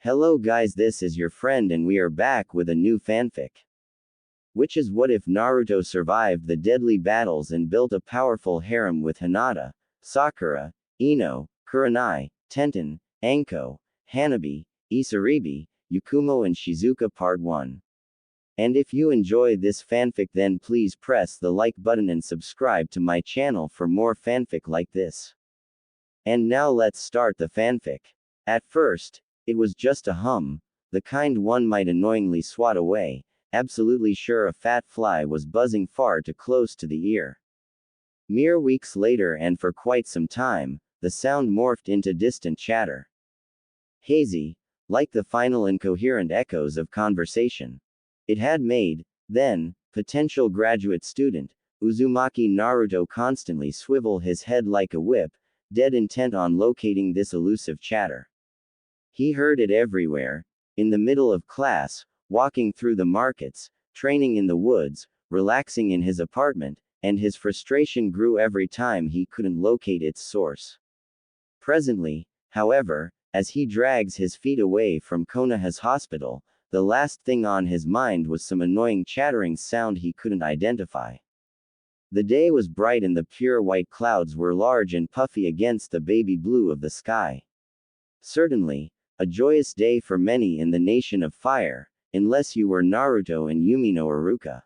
Hello guys, this is your friend and we are back with a new fanfic. Which is what if Naruto survived the deadly battles and built a powerful harem with Hinata, Sakura, Ino, Kurenai, Tenten, Anko, Hanabi, Isaribi, Yakumo and Shizuka Part 1. And if you enjoy this fanfic then please press the like button and subscribe to my channel for more fanfic like this. And now let's start the fanfic. At first, it was just a hum, the kind one might annoyingly swat away, absolutely sure a fat fly was buzzing far too close to the ear. Mere weeks later and for quite some time, the sound morphed into distant chatter. Hazy, like the final incoherent echoes of conversation. It had made, then, potential graduate student, Uzumaki Naruto constantly swivel his head like a whip, dead intent on locating this elusive chatter. He heard it everywhere, in the middle of class, walking through the markets, training in the woods, relaxing in his apartment, and his frustration grew every time he couldn't locate its source. Presently, however, as he drags his feet away from Konoha's hospital, the last thing on his mind was some annoying chattering sound he couldn't identify. The day was bright and the pure white clouds were large and puffy against the baby blue of the sky. Certainly, a joyous day for many in the Nation of Fire, unless you were Naruto and Yumi no Iruka.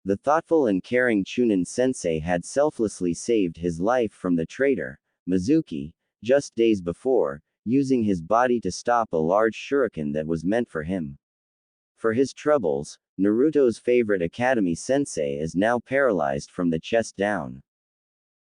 The thoughtful and caring Chunin sensei had selflessly saved his life from the traitor, Mizuki, just days before, using his body to stop a large shuriken that was meant for him. For his troubles, Naruto's favorite academy sensei is now paralyzed from the chest down.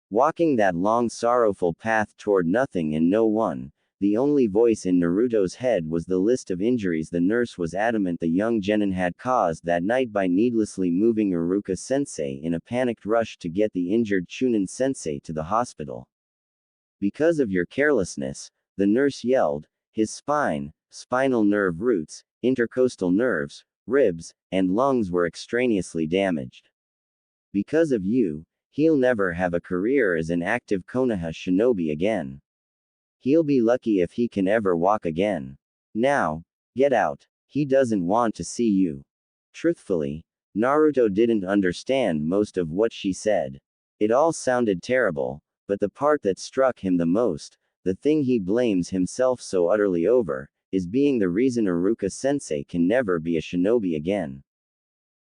Walking that long sorrowful path toward nothing and no one, the only voice in Naruto's head was the list of injuries the nurse was adamant the young genin had caused that night by needlessly moving Iruka-sensei in a panicked rush to get the injured Chunin-sensei to the hospital. Because of your carelessness, the nurse yelled, his spine, spinal nerve roots, intercostal nerves, ribs, and lungs were extraneously damaged. Because of you, he'll never have a career as an active Konoha shinobi again. He'll be lucky if he can ever walk again. Now, get out. He doesn't want to see you. Truthfully, Naruto didn't understand most of what she said. It all sounded terrible, but the part that struck him the most, the thing he blames himself so utterly over, is being the reason Iruka-sensei can never be a shinobi again.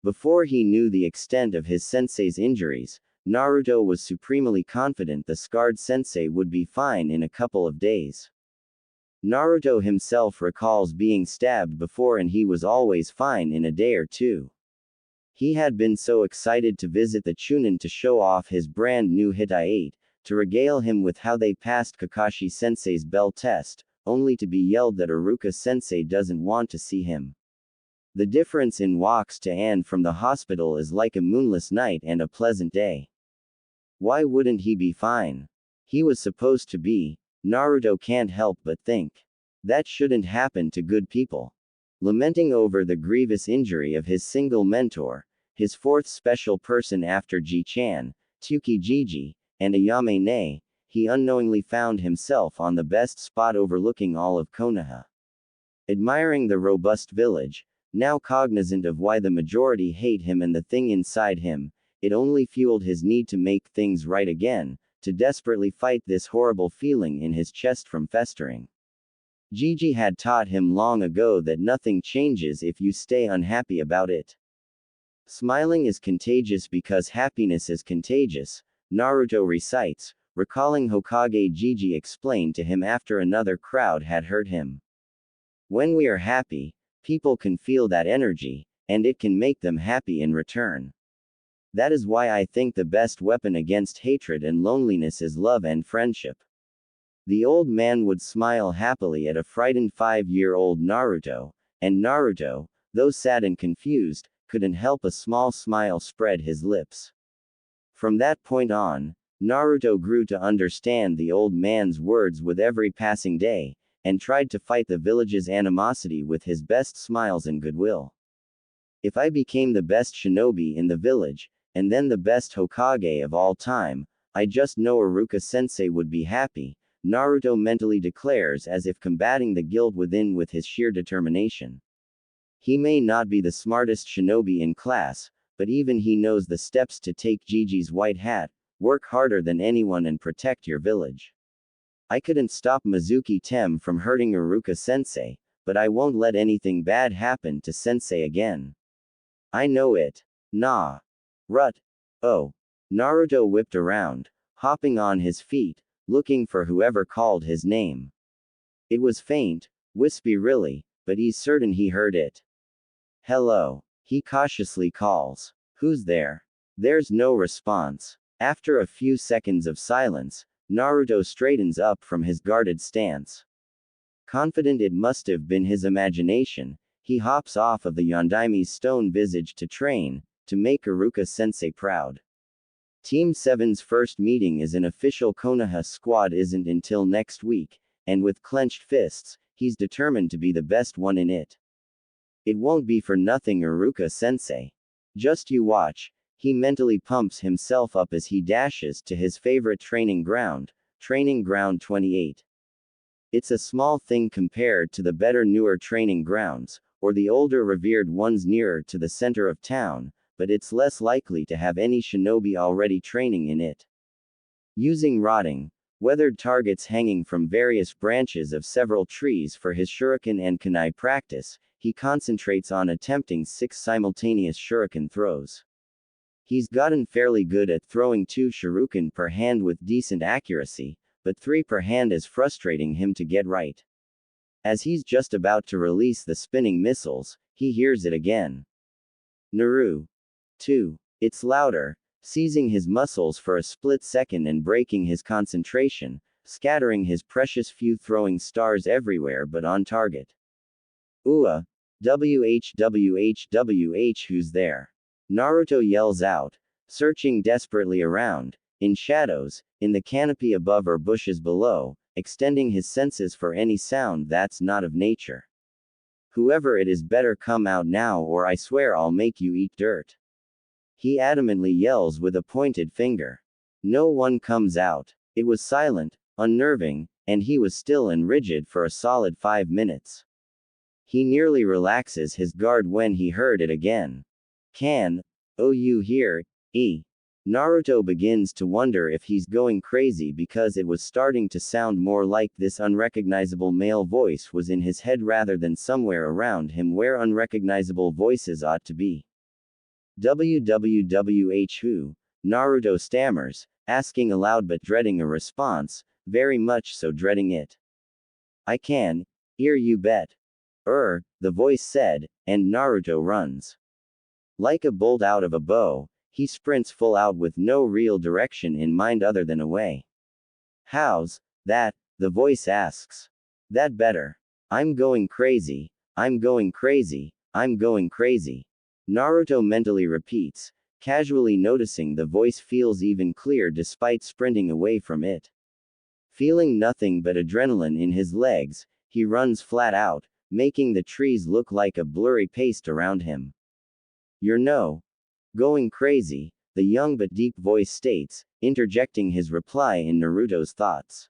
Before he knew the extent of his sensei's injuries, Naruto was supremely confident the scarred sensei would be fine in a couple of days. Naruto himself recalls being stabbed before and he was always fine in a day or two. He had been so excited to visit the Chunin to show off his brand new Hitai-8, to regale him with how they passed Kakashi-sensei's bell test, only to be yelled that Iruka-sensei doesn't want to see him. The difference in walks to and from the hospital is like a moonless night and a pleasant day. Why wouldn't he be fine? He was supposed to be. Naruto can't help but think. That shouldn't happen to good people. Lamenting over the grievous injury of his single mentor, his fourth special person after Ji-chan, Tsukijiji, and Ayame-ne, he unknowingly found himself on the best spot overlooking all of Konoha. Admiring the robust village, now cognizant of why the majority hate him and the thing inside him, it only fueled his need to make things right again, to desperately fight this horrible feeling in his chest from festering. Gigi had taught him long ago that nothing changes if you stay unhappy about it. Smiling is contagious because happiness is contagious, Naruto recites, recalling Hokage Gigi explained to him after another crowd had hurt him. When we are happy, people can feel that energy, and it can make them happy in return. That is why I think the best weapon against hatred and loneliness is love and friendship. The old man would smile happily at a frightened 5-year-old Naruto, and Naruto, though sad and confused, couldn't help a small smile spread his lips. From that point on, Naruto grew to understand the old man's words with every passing day, and tried to fight the village's animosity with his best smiles and goodwill. If I became the best shinobi in the village, and then the best Hokage of all time, I just know Iruka-sensei would be happy, Naruto mentally declares as if combating the guilt within with his sheer determination. He may not be the smartest shinobi in class, but even he knows the steps to take Gigi's white hat, work harder than anyone and protect your village. I couldn't stop Mizuki Tem from hurting Iruka-sensei, but I won't let anything bad happen to sensei again. I know it. Nah. Rut. Oh. Naruto whipped around, hopping on his feet, looking for whoever called his name. It was faint, wispy really, but he's certain he heard it. Hello. He cautiously calls. Who's there? There's no response. After a few seconds of silence, Naruto straightens up from his guarded stance. Confident it must have been his imagination, he hops off of the Yondaime's stone visage to train, to make Iruka-sensei proud. Team 7's first meeting as an official Konoha squad isn't until next week, and with clenched fists, he's determined to be the best one in it. It won't be for nothing, Iruka-sensei. Just you watch. He mentally pumps himself up as he dashes to his favorite training ground, Training Ground 28. It's a small thing compared to the better newer training grounds, or the older revered ones nearer to the center of town, but it's less likely to have any shinobi already training in it. Using rotting, weathered targets hanging from various branches of several trees for his shuriken and kunai practice, he concentrates on attempting 6 simultaneous shuriken throws. He's gotten fairly good at throwing 2 shuriken per hand with decent accuracy, but 3 per hand is frustrating him to get right. As he's just about to release the spinning missiles, he hears it again. Naru. 2. It's louder, seizing his muscles for a split second and breaking his concentration, scattering his precious few throwing stars everywhere but on target. Ua. WH, who's there? Naruto yells out, searching desperately around, in shadows, in the canopy above or bushes below, extending his senses for any sound that's not of nature. Whoever it is better come out now or I swear I'll make you eat dirt. He adamantly yells with a pointed finger. No one comes out. It was silent, unnerving, and he was still and rigid for a solid 5 minutes. He nearly relaxes his guard when he heard it again. Oh you hear, Naruto begins to wonder if he's going crazy because it was starting to sound more like this unrecognizable male voice was in his head rather than somewhere around him where unrecognizable voices ought to be. WWWH who? Naruto stammers, asking aloud but dreading a response, very much so dreading it. I can, hear you bet. The voice said, and Naruto runs. Like a bolt out of a bow, he sprints full out with no real direction in mind other than away. How's that? The voice asks. That better. I'm going crazy, I'm going crazy, I'm going crazy. Naruto mentally repeats, casually noticing the voice feels even clear despite sprinting away from it. Feeling nothing but adrenaline in his legs, he runs flat out, making the trees look like a blurry paste around him. You're no going crazy, the young but deep voice states, interjecting his reply in Naruto's thoughts.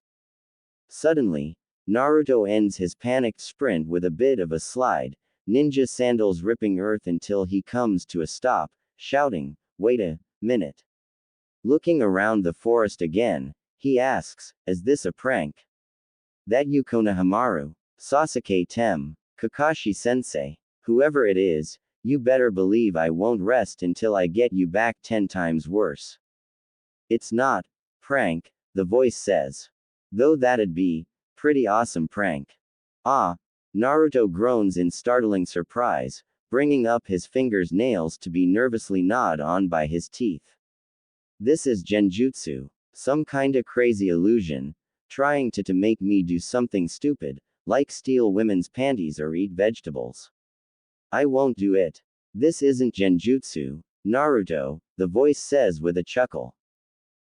Suddenly, Naruto ends his panicked sprint with a bit of a slide, ninja sandals ripping earth until he comes to a stop, shouting, wait a minute. Looking around the forest again, he asks, is this a prank? That you Konohamaru, Sasuke Tem, Kakashi-sensei, whoever it is, you better believe I won't rest until I get you back 10 times worse. It's not prank, the voice says. Though that'd be pretty awesome prank. Naruto groans in startling surprise, bringing up his fingers' nails to be nervously gnawed on by his teeth. This is genjutsu, some kinda crazy illusion, trying to make me do something stupid, like steal women's panties or eat vegetables. I won't do it. This isn't genjutsu, Naruto, the voice says with a chuckle.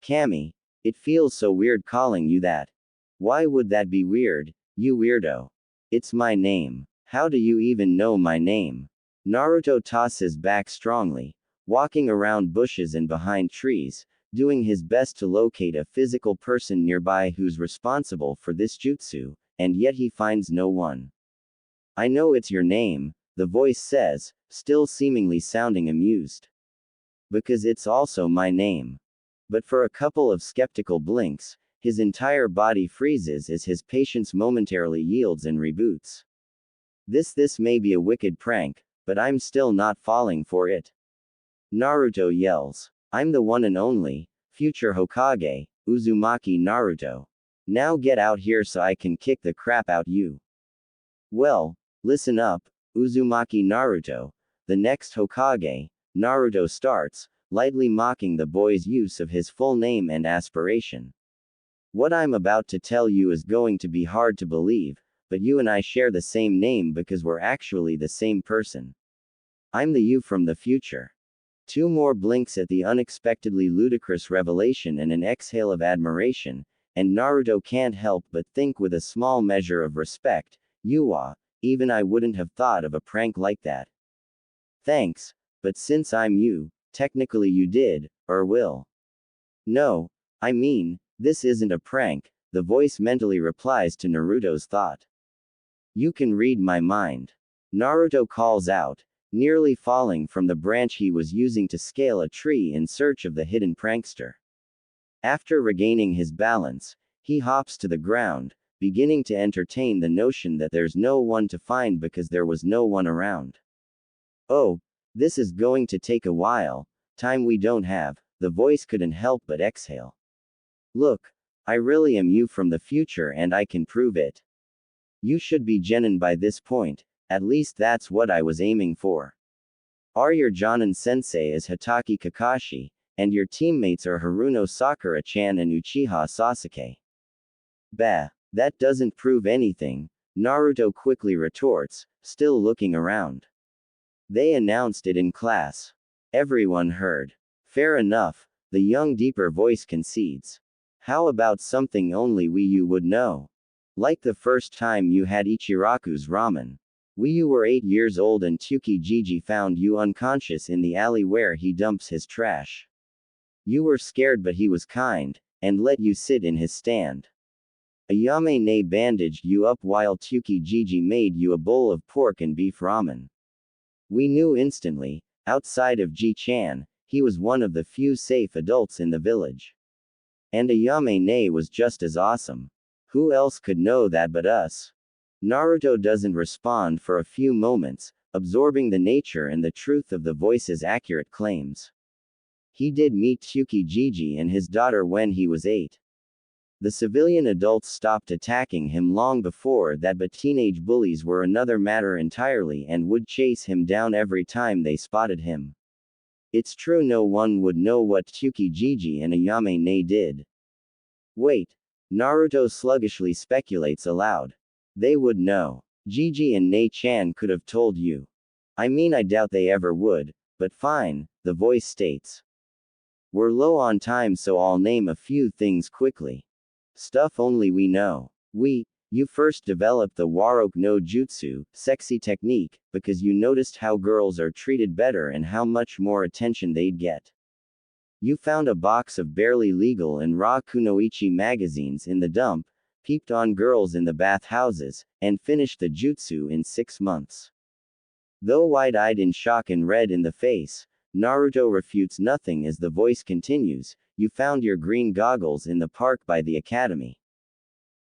Kami, it feels so weird calling you that. Why would that be weird, you weirdo? It's my name. How do you even know my name? Naruto tosses back strongly, walking around bushes and behind trees, doing his best to locate a physical person nearby who's responsible for this jutsu, and yet he finds no one. I know it's your name, the voice says, still seemingly sounding amused. Because it's also my name. But for a couple of skeptical blinks, his entire body freezes as his patience momentarily yields and reboots. This may be a wicked prank, but I'm still not falling for it. Naruto yells. I'm the one and only, future Hokage, Uzumaki Naruto. Now get out here so I can kick the crap out you. Well, listen up, Uzumaki Naruto, the next Hokage, Naruto starts, lightly mocking the boy's use of his full name and aspiration. What I'm about to tell you is going to be hard to believe, but you and I share the same name because we're actually the same person. I'm the you from the future. 2 more blinks at the unexpectedly ludicrous revelation and an exhale of admiration, and Naruto can't help but think with a small measure of respect, even I wouldn't have thought of a prank like that. Thanks, but since I'm you, technically you did, or will. No, I mean, this isn't a prank, the voice mentally replies to Naruto's thought. You can read my mind. Naruto calls out, nearly falling from the branch he was using to scale a tree in search of the hidden prankster. After regaining his balance, he hops to the ground, beginning to entertain the notion that there's no one to find because there was no one around. Oh, this is going to take a while, time we don't have, the voice couldn't help but exhale. Look, I really am you from the future and I can prove it. You should be genin by this point, at least that's what I was aiming for. Your Jonin sensei is Hitaki Kakashi, and your teammates are Haruno Sakura-chan and Uchiha Sasuke. Bah, that doesn't prove anything, Naruto quickly retorts, still looking around. They announced it in class. Everyone heard. Fair enough, the young deeper voice concedes. How about something only you would know? Like the first time you had Ichiraku's ramen. You were 8 years old and Tsukijiji found you unconscious in the alley where he dumps his trash. You were scared but he was kind, and let you sit in his stand. Ayame-ne bandaged you up while Tsukijiji made you a bowl of pork and beef ramen. We knew instantly, outside of Ji-chan, he was one of the few safe adults in the village. And Ayame-ne was just as awesome. Who else could know that but us? Naruto doesn't respond for a few moments, absorbing the nature and the truth of the voice's accurate claims. He did meet Tsukijiji and his daughter when he was 8. The civilian adults stopped attacking him long before that, but teenage bullies were another matter entirely and would chase him down every time they spotted him. It's true no one would know what Tsukijiji and Ayame-ne did. Wait. Naruto sluggishly speculates aloud. They would know. Gigi and Ne-chan could have told you. I mean I doubt they ever would, but fine, the voice states. We're low on time so I'll name a few things quickly. Stuff only we know. You first developed the Waroke no Jutsu, sexy technique, because you noticed how girls are treated better and how much more attention they'd get. You found a box of barely legal and raw kunoichi magazines in the dump, peeped on girls in the bathhouses, and finished the jutsu in 6 months. Though wide-eyed in shock and red in the face, Naruto refutes nothing as the voice continues. You found your green goggles in the park by the academy.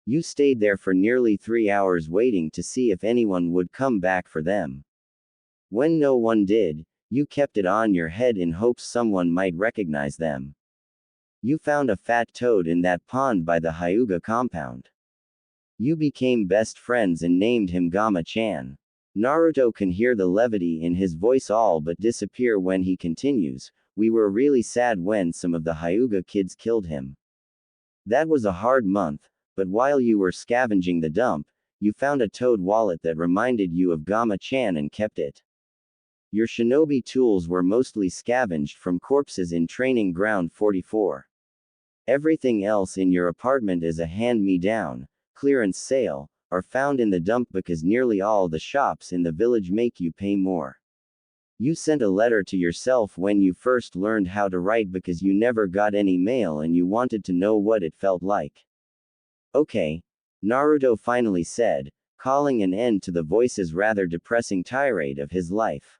You stayed there for nearly 3 hours waiting to see if anyone would come back for them. When no one did, you kept it on your head in hopes someone might recognize them. You found a fat toad in that pond by the Hyuga compound. You became best friends and named him Gama-chan. Naruto can hear the levity in his voice all but disappear when he continues. We were really sad when some of the Hyuga kids killed him. That was a hard month, but while you were scavenging the dump, you found a toad wallet that reminded you of Gama-chan and kept it. Your shinobi tools were mostly scavenged from corpses in Training Ground 44. Everything else in your apartment is a hand-me-down, clearance sale, are found in the dump because nearly all the shops in the village make you pay more. You sent a letter to yourself when you first learned how to write because you never got any mail and you wanted to know what it felt like. Okay. Naruto finally said, calling an end to the voice's rather depressing tirade of his life.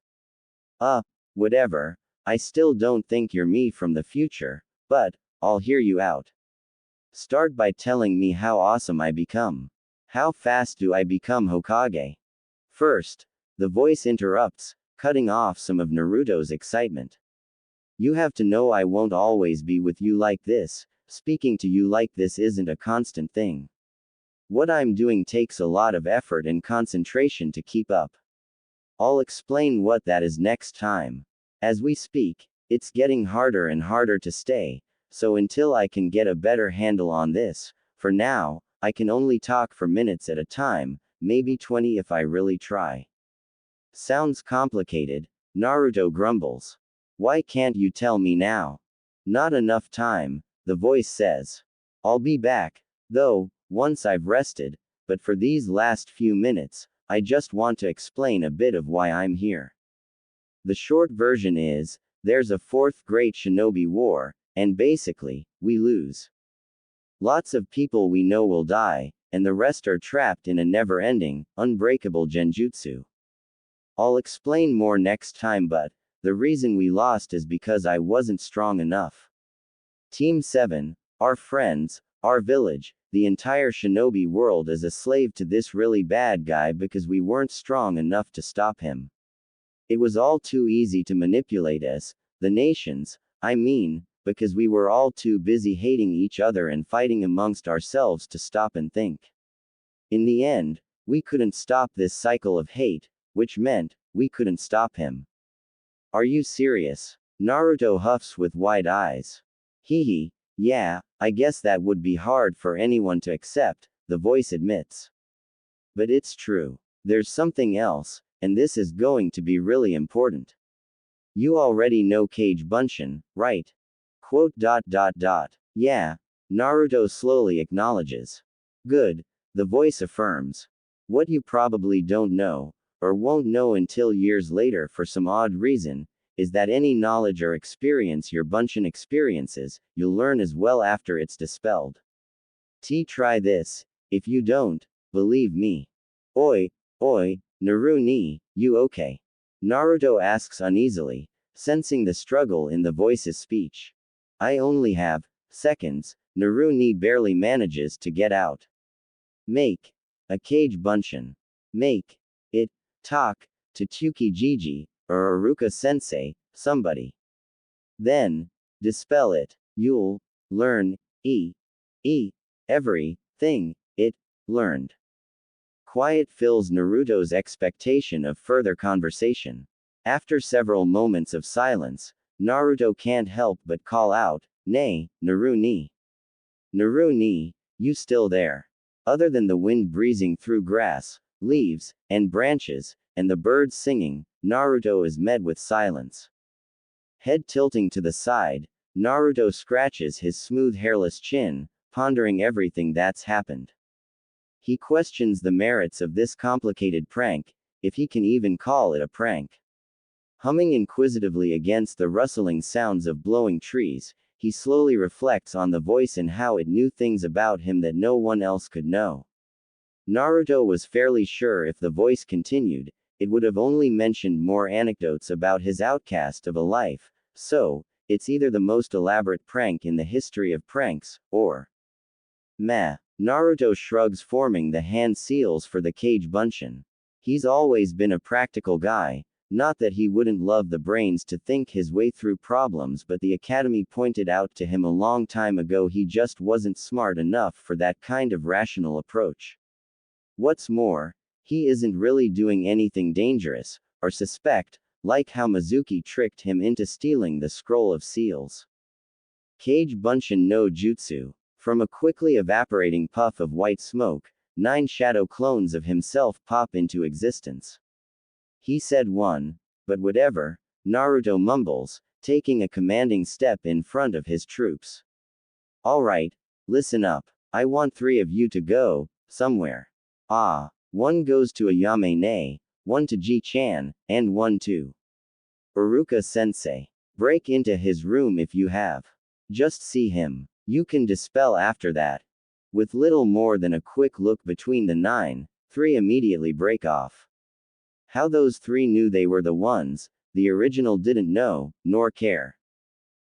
Whatever. I still don't think you're me from the future, but I'll hear you out. Start by telling me how awesome I become. How fast do I become Hokage? First, the voice interrupts, cutting off some of Naruto's excitement. You have to know I won't always be with you like this. Speaking to you like this isn't a constant thing. What I'm doing takes a lot of effort and concentration to keep up. I'll explain what that is next time. As we speak, it's getting harder and harder to stay, so until I can get a better handle on this, for now, I can only talk for minutes at a time, maybe 20 if I really try. Sounds complicated, Naruto grumbles. Why can't you tell me now? Not enough time, the voice says. I'll be back, though, once I've rested, but for these last few minutes, I just want to explain a bit of why I'm here. The short version is, there's a fourth great shinobi war, and basically, we lose. Lots of people we know will die, and the rest are trapped in a never-ending, unbreakable genjutsu. I'll explain more next time, but the reason we lost is because I wasn't strong enough. Team 7, our friends, our village, the entire shinobi world is a slave to this really bad guy because we weren't strong enough to stop him. It was all too easy to manipulate us, the nations, I mean, because we were all too busy hating each other and fighting amongst ourselves to stop and think. In the end, we couldn't stop this cycle of hate, which meant, we couldn't stop him. Are you serious? Naruto huffs with wide eyes. Hee, yeah, I guess that would be hard for anyone to accept, the voice admits. But it's true. There's something else, and this is going to be really important. You already know Kage Bunshin, right? Quote. Yeah, Naruto slowly acknowledges. Good, the voice affirms. What you probably don't know, or won't know until years later for some odd reason, is that any knowledge or experience your Bunshin experiences, you'll learn as well after it's dispelled. Try this, if you don't, believe me. Oi, Naru ni, you okay? Naruto asks uneasily, sensing the struggle in the voice's speech. I only have seconds, Naru ni barely manages to get out. Make a Kage Bunshin. Make it talk to Tsukijiji, or Aruka sensei, somebody. Then, dispel it. You'll learn everything it learned. Quiet fills Naruto's expectation of further conversation. After several moments of silence, Naruto can't help but call out, "Nay, Naru ni. Naru ni, you still there?" Other than the wind breezing through grass, leaves, and branches, and the birds singing, Naruto is met with silence. Head tilting to the side, Naruto scratches his smooth hairless chin, pondering everything that's happened. He questions the merits of this complicated prank, if he can even call it a prank. Humming inquisitively against the rustling sounds of blowing trees, he slowly reflects on the voice and how it knew things about him that no one else could know. Naruto was fairly sure if the voice continued, it would have only mentioned more anecdotes about his outcast of a life, so, it's either the most elaborate prank in the history of pranks, or meh. Naruto shrugs, forming the hand seals for the Kage Bunshin. He's always been a practical guy, not that he wouldn't love the brains to think his way through problems, but the academy pointed out to him a long time ago he just wasn't smart enough for that kind of rational approach. What's more, he isn't really doing anything dangerous, or suspect, like how Mizuki tricked him into stealing the scroll of seals. Kage Bunshin no Jutsu. From a quickly evaporating puff of white smoke, 9 shadow clones of himself pop into existence. He said one, but whatever, Naruto mumbles, taking a commanding step in front of his troops. Alright, listen up. I want 3 of you to go somewhere. One goes to Ayame Ne, one to Ji-chan, and one to Uruka-sensei. Break into his room if you have. Just see him. You can dispel after that. With little more than a quick look between the 9, 3 immediately break off. How those 3 knew they were the ones, the original didn't know, nor care.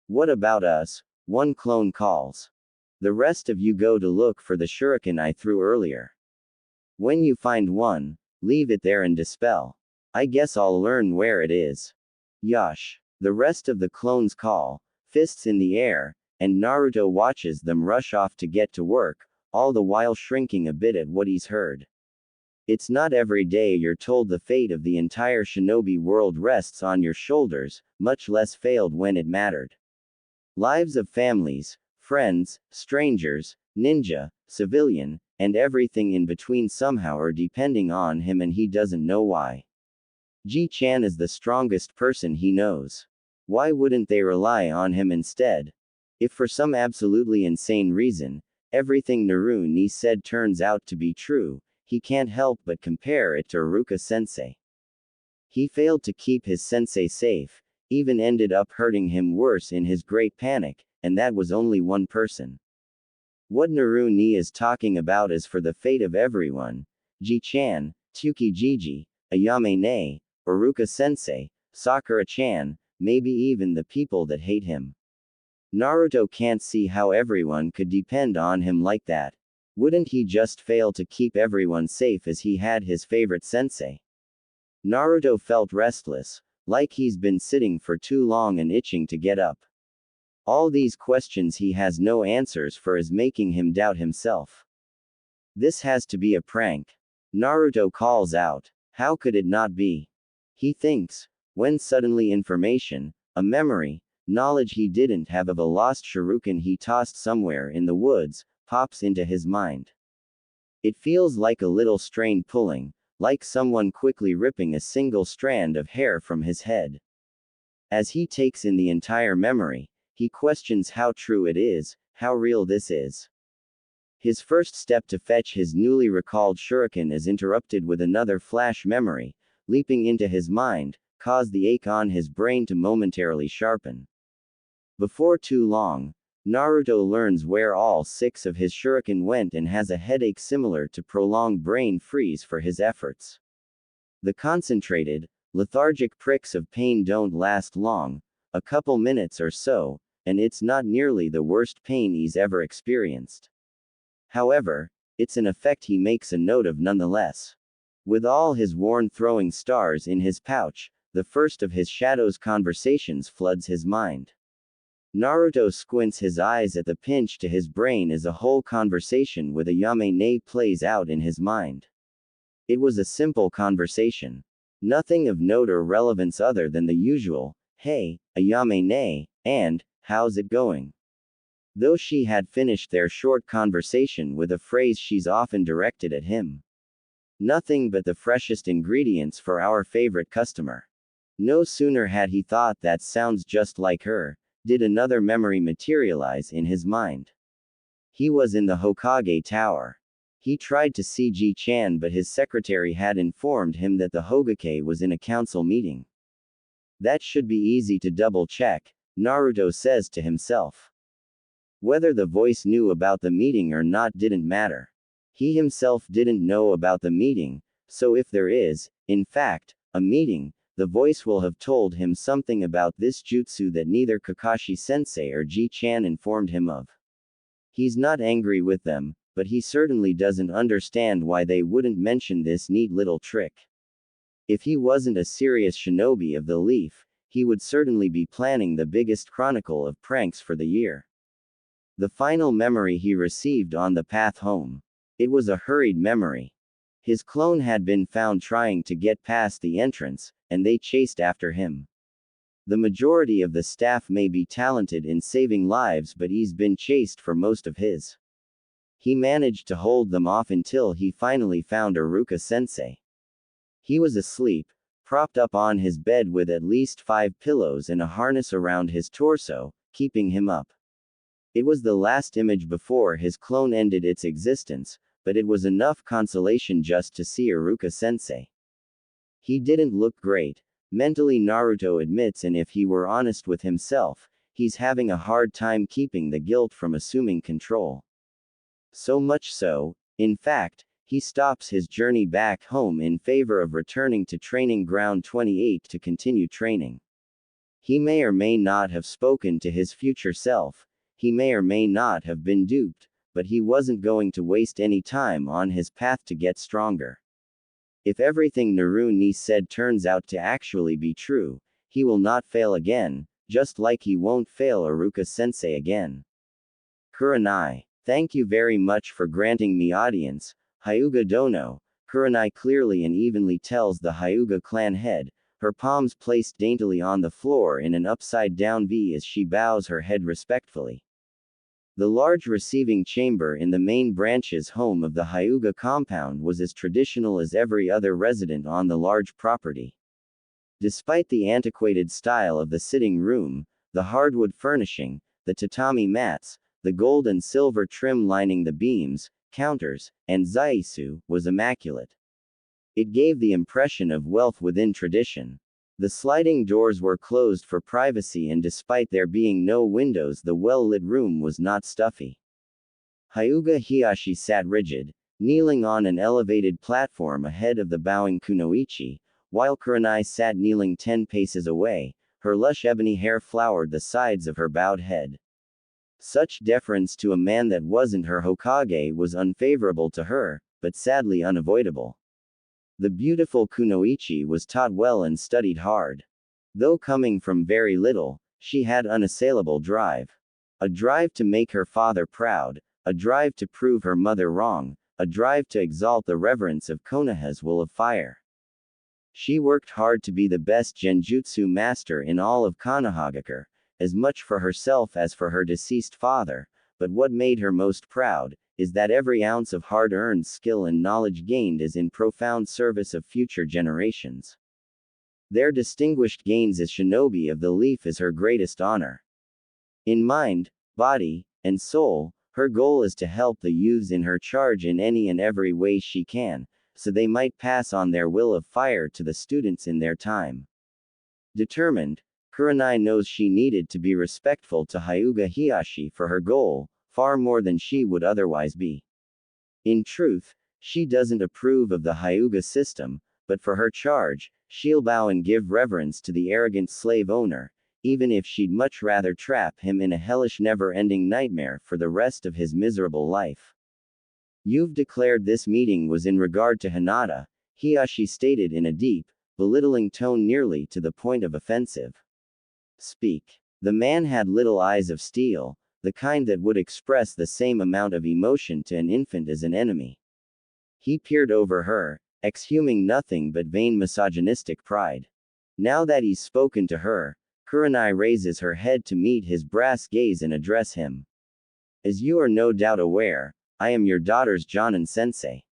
What about us? One clone calls. The rest of you go to look for the shuriken I threw earlier. When you find one, leave it there and dispel. I guess I'll learn where it is. Yosh. The rest of the clones call, fists in the air, and Naruto watches them rush off to get to work, all the while shrinking a bit at what he's heard. It's not every day you're told the fate of the entire shinobi world rests on your shoulders, much less failed when it mattered. Lives of families, friends, strangers, ninja, civilian, and everything in between somehow are depending on him and he doesn't know why. Ji-chan is the strongest person he knows. Why wouldn't they rely on him instead? If for some absolutely insane reason, everything Naruto said turns out to be true, he can't help but compare it to Uruka-sensei. He failed to keep his sensei safe, even ended up hurting him worse in his great panic, and that was only one person. What Naruto is talking about is for the fate of everyone. Ji-chan, Tsukiji, Ayame-ne, Uruka-sensei, Sakura-chan, maybe even the people that hate him. Naruto can't see how everyone could depend on him like that. Wouldn't he just fail to keep everyone safe as he had his favorite sensei? Naruto felt restless, like he's been sitting for too long and itching to get up. All these questions he has no answers for is making him doubt himself. This has to be a prank. Naruto calls out. How could it not be? He thinks, when suddenly information, a memory, knowledge he didn't have of a lost shuriken he tossed somewhere in the woods, pops into his mind. It feels like a little strain pulling, like someone quickly ripping a single strand of hair from his head. As he takes in the entire memory, he questions how true it is, how real this is. His first step to fetch his newly recalled shuriken is interrupted with another flash memory, leaping into his mind, cause the ache on his brain to momentarily sharpen. Before too long, Naruto learns where all 6 of his shuriken went and has a headache similar to prolonged brain freeze for his efforts. The concentrated, lethargic pricks of pain don't last long, a couple minutes or so, and it's not nearly the worst pain he's ever experienced. However, it's an effect he makes a note of nonetheless. With all his worn throwing stars in his pouch, the first of his shadow's conversations floods his mind. Naruto squints his eyes at the pinch to his brain as a whole conversation with Ayame-ne plays out in his mind. It was a simple conversation. Nothing of note or relevance other than the usual, "Hey, Ayame-ne," and, "How's it going?" Though she had finished their short conversation with a phrase she's often directed at him. Nothing but the freshest ingredients for our favorite customer. No sooner had he thought that sounds just like her, did another memory materialize in his mind. He was in the Hokage Tower. He tried to see Ji-chan but his secretary had informed him that the Hokage was in a council meeting. That should be easy to double check, Naruto says to himself. Whether the voice knew about the meeting or not didn't matter. He himself didn't know about the meeting, so if there is, in fact, a meeting, the voice will have told him something about this jutsu that neither Kakashi-sensei or Ji-chan informed him of. He's not angry with them, but he certainly doesn't understand why they wouldn't mention this neat little trick. If he wasn't a serious shinobi of the leaf, he would certainly be planning the biggest chronicle of pranks for the year. The final memory he received on the path home. It was a hurried memory. His clone had been found trying to get past the entrance, and they chased after him. The majority of the staff may be talented in saving lives, but he's been chased for most of his. He managed to hold them off until he finally found Uruka-sensei. He was asleep, propped up on his bed with at least 5 pillows and a harness around his torso, keeping him up. It was the last image before his clone ended its existence, but it was enough consolation just to see Uruka-sensei. He didn't look great, Mentally, Naruto admits, and if he were honest with himself, he's having a hard time keeping the guilt from assuming control. So much so, in fact, he stops his journey back home in favor of returning to Training Ground 28 to continue training. He may or may not have spoken to his future self, he may or may not have been duped, but he wasn't going to waste any time on his path to get stronger. If everything Naruni said turns out to actually be true, he will not fail again, just like he won't fail Iruka-sensei again. Kurenai. Thank you very much for granting me audience, Hyuga Dono. Kurenai clearly and evenly tells the Hyuga clan head, her palms placed daintily on the floor in an upside-down V as she bows her head respectfully. The large receiving chamber in the main branch's home of the Hyuga compound was as traditional as every other resident on the large property. Despite the antiquated style of the sitting room, the hardwood furnishing, the tatami mats, the gold and silver trim lining the beams, counters, and zaisu, was immaculate. It gave the impression of wealth within tradition. The sliding doors were closed for privacy, and despite there being no windows, the well-lit room was not stuffy. Hyuga Hiyashi sat rigid, kneeling on an elevated platform ahead of the bowing Kunoichi, while Kurenai sat kneeling 10 paces away, her lush ebony hair flowered the sides of her bowed head. Such deference to a man that wasn't her Hokage was unfavorable to her, but sadly unavoidable. The beautiful Kunoichi was taught well and studied hard. Though coming from very little, she had unassailable drive. A drive to make her father proud, a drive to prove her mother wrong, a drive to exalt the reverence of Konoha's will of fire. She worked hard to be the best genjutsu master in all of Konohagakure, as much for herself as for her deceased father, but what made her most proud is that every ounce of hard-earned skill and knowledge gained is in profound service of future generations. Their distinguished gains as shinobi of the leaf is her greatest honor. In mind, body, and soul, her goal is to help the youths in her charge in any and every way she can, so they might pass on their will of fire to the students in their time. Determined, Kurenai knows she needed to be respectful to Hyuga Hiyashi for her goal, far more than she would otherwise be. In truth, she doesn't approve of the Hyuga system, but for her charge, she'll bow and give reverence to the arrogant slave owner, even if she'd much rather trap him in a hellish never-ending nightmare for the rest of his miserable life. You've declared this meeting was in regard to Hinata, Hiyashi stated in a deep, belittling tone nearly to the point of offensive. Speak. The man had little eyes of steel, the kind that would express the same amount of emotion to an infant as an enemy. He peered over her, exhuming nothing but vain misogynistic pride. Now that he's spoken to her, Kurenai raises her head to meet his brass gaze and address him. As you are no doubt aware, I am your daughter's Jonin sensei.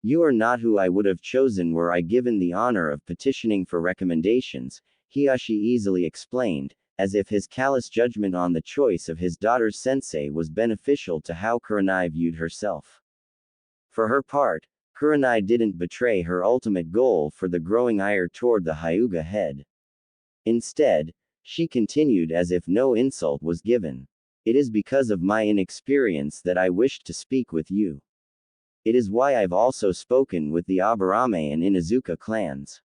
You are not who I would have chosen were I given the honor of petitioning for recommendations, Hiyashi easily explained, as if his callous judgment on the choice of his daughter's sensei was beneficial to how Kurenai viewed herself. For her part, Kurenai didn't betray her ultimate goal for the growing ire toward the Hyuga head. Instead, she continued as if no insult was given. It is because of my inexperience that I wished to speak with you. It is why I've also spoken with the Aburame and Inuzuka clans.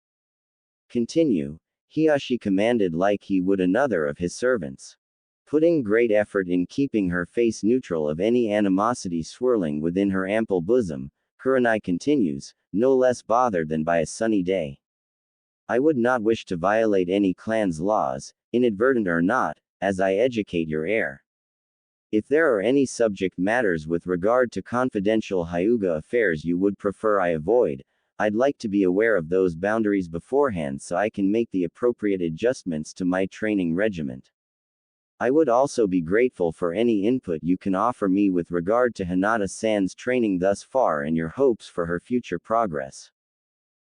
Continue, Hiyashi commanded like he would another of his servants. Putting great effort in keeping her face neutral of any animosity swirling within her ample bosom, Kurenai continues, no less bothered than by a sunny day. I would not wish to violate any clan's laws, inadvertent or not, as I educate your heir. If there are any subject matters with regard to confidential Hyuga affairs you would prefer I avoid, I'd like to be aware of those boundaries beforehand so I can make the appropriate adjustments to my training regiment. I would also be grateful for any input you can offer me with regard to Hinata-san's training thus far and your hopes for her future progress.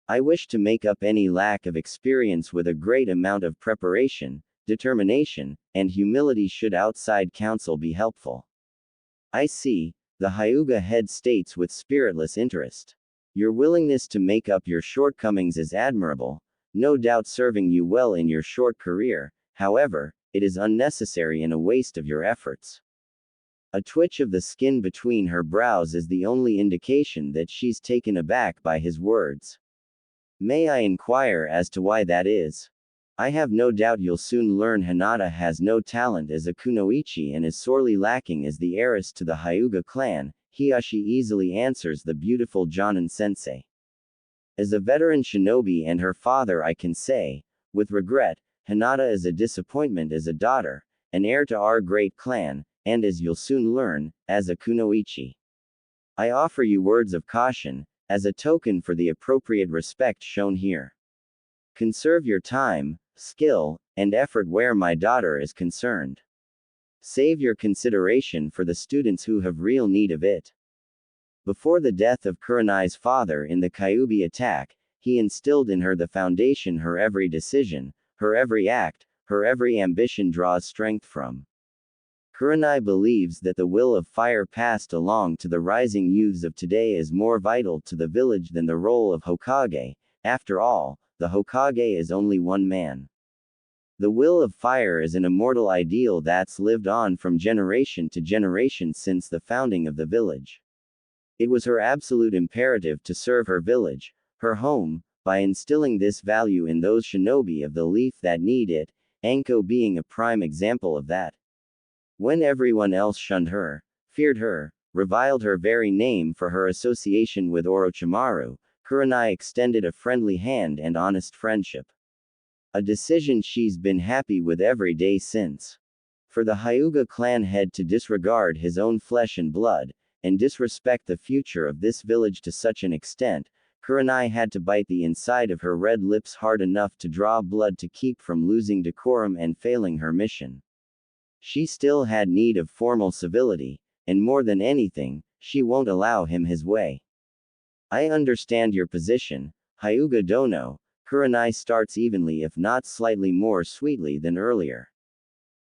I wish to make up any lack of experience with a great amount of preparation, determination, and humility should outside counsel be helpful. I see, the Hyuga head states with spiritless interest. Your willingness to make up your shortcomings is admirable, no doubt serving you well in your short career, however, it is unnecessary and a waste of your efforts. A twitch of the skin between her brows is the only indication that she's taken aback by his words. May I inquire as to why that is? I have no doubt you'll soon learn Hinata has no talent as a kunoichi and is sorely lacking as the heiress to the Hyuga clan, Hiyashi easily answers the beautiful Jonin-sensei. As a veteran shinobi and her father I can say, with regret, Hinata is a disappointment as a daughter, an heir to our great clan, and as you'll soon learn, as a kunoichi. I offer you words of caution, as a token for the appropriate respect shown here. Conserve your time, skill, and effort where my daughter is concerned. Save your consideration for the students who have real need of it. Before the death of Kurenai's father in the Kyuubi attack, he instilled in her the foundation her every decision, her every act, her every ambition draws strength from. Kurenai believes that the will of fire passed along to the rising youths of today is more vital to the village than the role of Hokage. After all, the Hokage is only one man. The will of fire is an immortal ideal that's lived on from generation to generation since the founding of the village. It was her absolute imperative to serve her village, her home, by instilling this value in those shinobi of the leaf that need it, Anko being a prime example of that. When everyone else shunned her, feared her, reviled her very name for her association with Orochimaru, Kurenai extended a friendly hand and honest friendship. A decision she's been happy with every day since. For the Hyuga clan head to disregard his own flesh and blood, and disrespect the future of this village to such an extent, Kurenai had to bite the inside of her red lips hard enough to draw blood to keep from losing decorum and failing her mission. She still had need of formal civility, and more than anything, she won't allow him his way. I understand your position, Hyuga Dono. Kurenai starts evenly if not slightly more sweetly than earlier.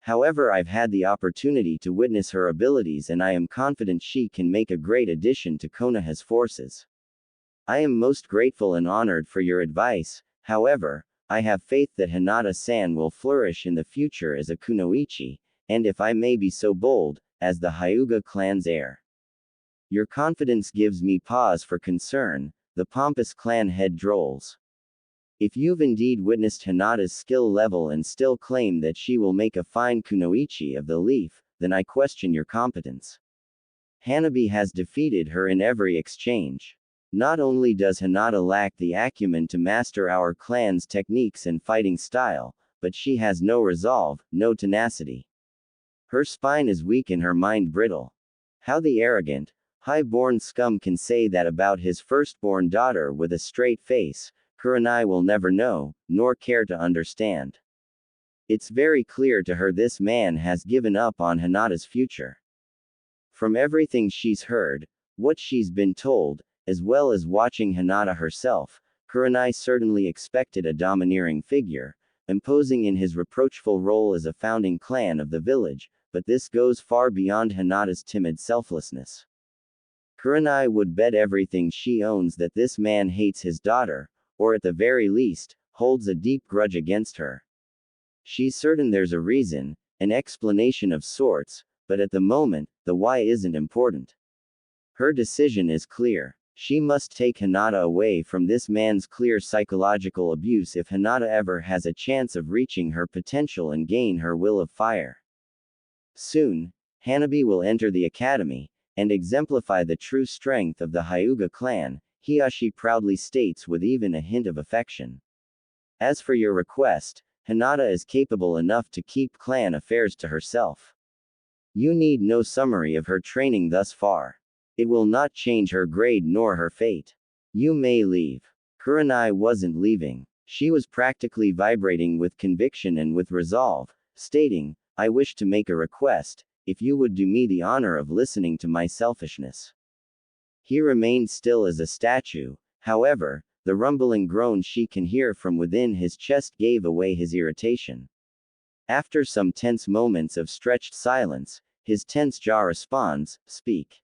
However, I've had the opportunity to witness her abilities and I am confident she can make a great addition to Konoha's forces. I am most grateful and honored for your advice, however, I have faith that Hinata-san will flourish in the future as a kunoichi, and if I may be so bold, as the Hyuga clan's heir. Your confidence gives me pause for concern, the pompous clan head drolls. If you've indeed witnessed Hinata's skill level and still claim that she will make a fine kunoichi of the leaf, then I question your competence. Hanabi has defeated her in every exchange. Not only does Hinata lack the acumen to master our clan's techniques and fighting style, but she has no resolve, no tenacity. Her spine is weak and her mind brittle. How the arrogant, high-born scum can say that about his firstborn daughter with a straight face, Kurenai will never know, nor care to understand. It's very clear to her this man has given up on Hinata's future. From everything she's heard, what she's been told, as well as watching Hinata herself, Kurenai certainly expected a domineering figure, imposing in his reproachful role as a founding clan of the village, but this goes far beyond Hinata's timid selflessness. Kurenai would bet everything she owns that this man hates his daughter, or at the very least, holds a deep grudge against her. She's certain there's a reason, an explanation of sorts, but at the moment, the why isn't important. Her decision is clear. She must take Hinata away from this man's clear psychological abuse if Hinata ever has a chance of reaching her potential and gain her will of fire. Soon, Hanabi will enter the academy, and exemplify the true strength of the Hyuga clan, Hiyashi proudly states with even a hint of affection. As for your request, Hinata is capable enough to keep clan affairs to herself. You need no summary of her training thus far. It will not change her grade nor her fate. You may leave. Kurenai wasn't leaving. She was practically vibrating with conviction and with resolve, stating, I wish to make a request, if you would do me the honor of listening to my selfishness. He remained still as a statue, however, the rumbling groan she can hear from within his chest gave away his irritation. After some tense moments of stretched silence, his tense jaw responds, Speak.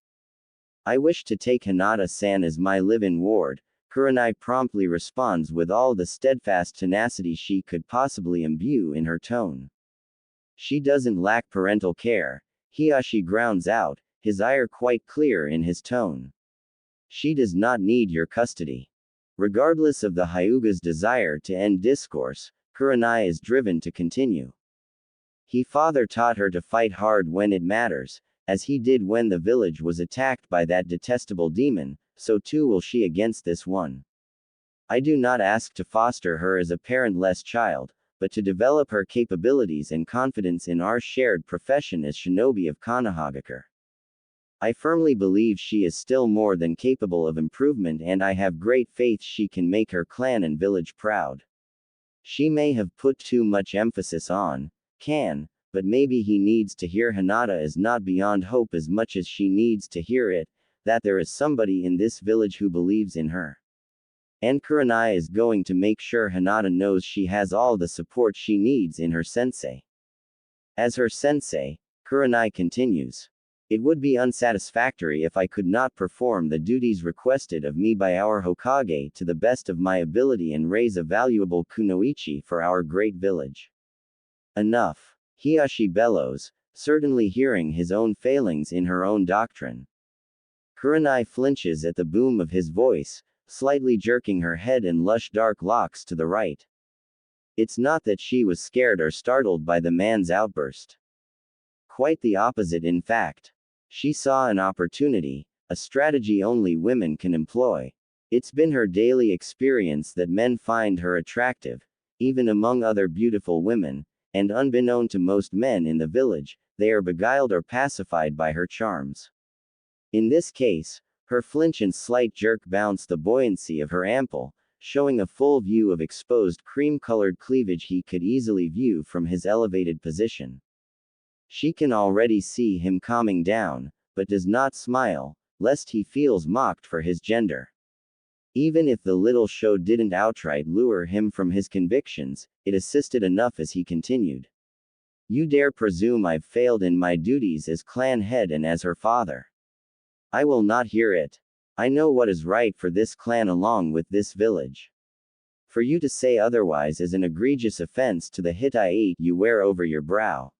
I wish to take Hinata-san as my live-in ward. Kurenai promptly responds with all the steadfast tenacity she could possibly imbue in her tone. She doesn't lack parental care, Hiashi grounds out, his ire quite clear in his tone. She does not need your custody. Regardless of the Hyuga's desire to end discourse, Kurenai is driven to continue. He father taught her to fight hard when it matters, as he did when the village was attacked by that detestable demon, so too will she against this one. I do not ask to foster her as a parentless child, but to develop her capabilities and confidence in our shared profession as shinobi of Konohagakure. I firmly believe she is still more than capable of improvement, and I have great faith she can make her clan and village proud. She may have put too much emphasis on can, but maybe he needs to hear Hinata is not beyond hope as much as she needs to hear it, that there is somebody in this village who believes in her. And Kurenai is going to make sure Hinata knows she has all the support she needs in her sensei. As her sensei, Kurenai continues. It would be unsatisfactory if I could not perform the duties requested of me by our Hokage to the best of my ability and raise a valuable kunoichi for our great village. Enough. Hiashi bellows, certainly hearing his own failings in her own doctrine. Kurenai flinches at the boom of his voice, slightly jerking her head and lush dark locks to the right. It's not that she was scared or startled by the man's outburst. Quite the opposite, in fact. She saw an opportunity, a strategy only women can employ. It's been her daily experience that men find her attractive, even among other beautiful women, and unbeknown to most men in the village, they are beguiled or pacified by her charms. In this case, her flinch and slight jerk bounce the buoyancy of her ample, showing a full view of exposed cream-colored cleavage he could easily view from his elevated position. She can already see him calming down, but does not smile, lest he feels mocked for his gender. Even if the little show didn't outright lure him from his convictions, it assisted enough as he continued. You dare presume I've failed in my duties as clan head and as her father. I will not hear it. I know what is right for this clan along with this village. For you to say otherwise is an egregious offense to the Hittite you wear over your brow.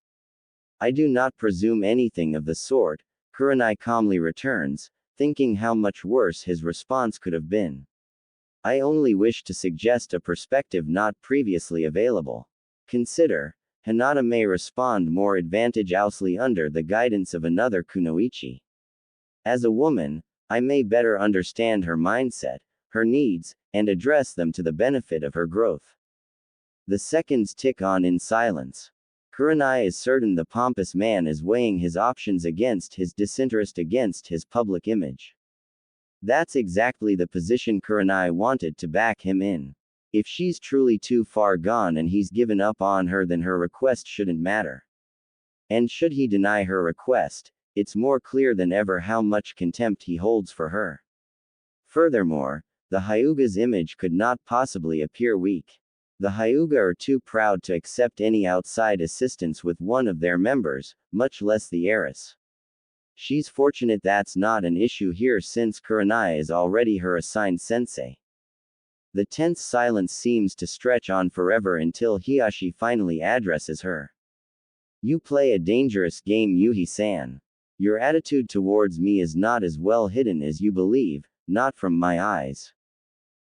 I do not presume anything of the sort, Kurenai calmly returns, thinking how much worse his response could have been. I only wish to suggest a perspective not previously available. Consider, Hinata may respond more advantageously under the guidance of another kunoichi. As a woman, I may better understand her mindset, her needs, and address them to the benefit of her growth. The seconds tick on in silence. Kurenai is certain the pompous man is weighing his options against his disinterest, against his public image. That's exactly the position Kurenai wanted to back him in. If she's truly too far gone and he's given up on her, then her request shouldn't matter. And should he deny her request, it's more clear than ever how much contempt he holds for her. Furthermore, the Hyuga's image could not possibly appear weak. The Hyuga are too proud to accept any outside assistance with one of their members, much less the heiress. She's fortunate that's not an issue here since Kurenai is already her assigned sensei. The tense silence seems to stretch on forever until Hiashi finally addresses her. You play a dangerous game, Yuhi-san. Your attitude towards me is not as well hidden as you believe, not from my eyes.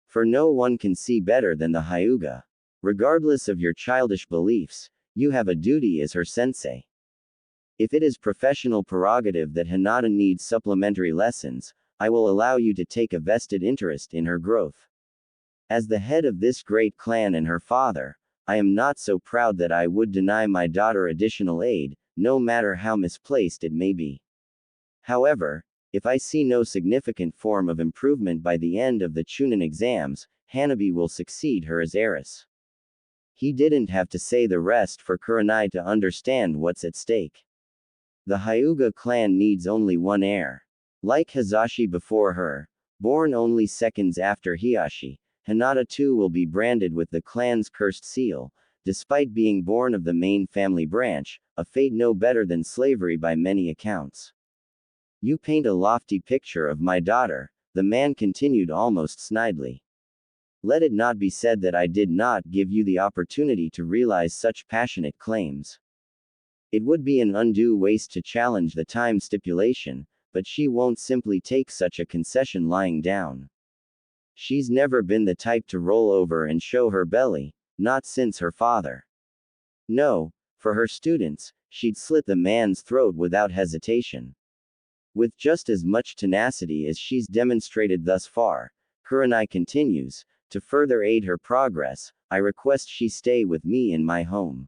For no one can see better than the Hyuga. Regardless of your childish beliefs, you have a duty as her sensei. If it is professional prerogative that Hinata needs supplementary lessons, I will allow you to take a vested interest in her growth. As the head of this great clan and her father, I am not so proud that I would deny my daughter additional aid, no matter how misplaced it may be. However, if I see no significant form of improvement by the end of the Chunin exams, Hanabi will succeed her as heiress. He didn't have to say the rest for Kurenai to understand what's at stake. The Hyuga clan needs only one heir. Like Hizashi before her, born only seconds after Hiashi, Hinata too will be branded with the clan's cursed seal, despite being born of the main family branch, a fate no better than slavery by many accounts. You paint a lofty picture of my daughter, the man continued almost snidely. Let it not be said that I did not give you the opportunity to realize such passionate claims. It would be an undue waste to challenge the time stipulation, but she won't simply take such a concession lying down. She's never been the type to roll over and show her belly, not since her father. No, for her students, she'd slit the man's throat without hesitation. With just as much tenacity as she's demonstrated thus far, Kurenai continues, to further aid her progress, I request she stay with me in my home.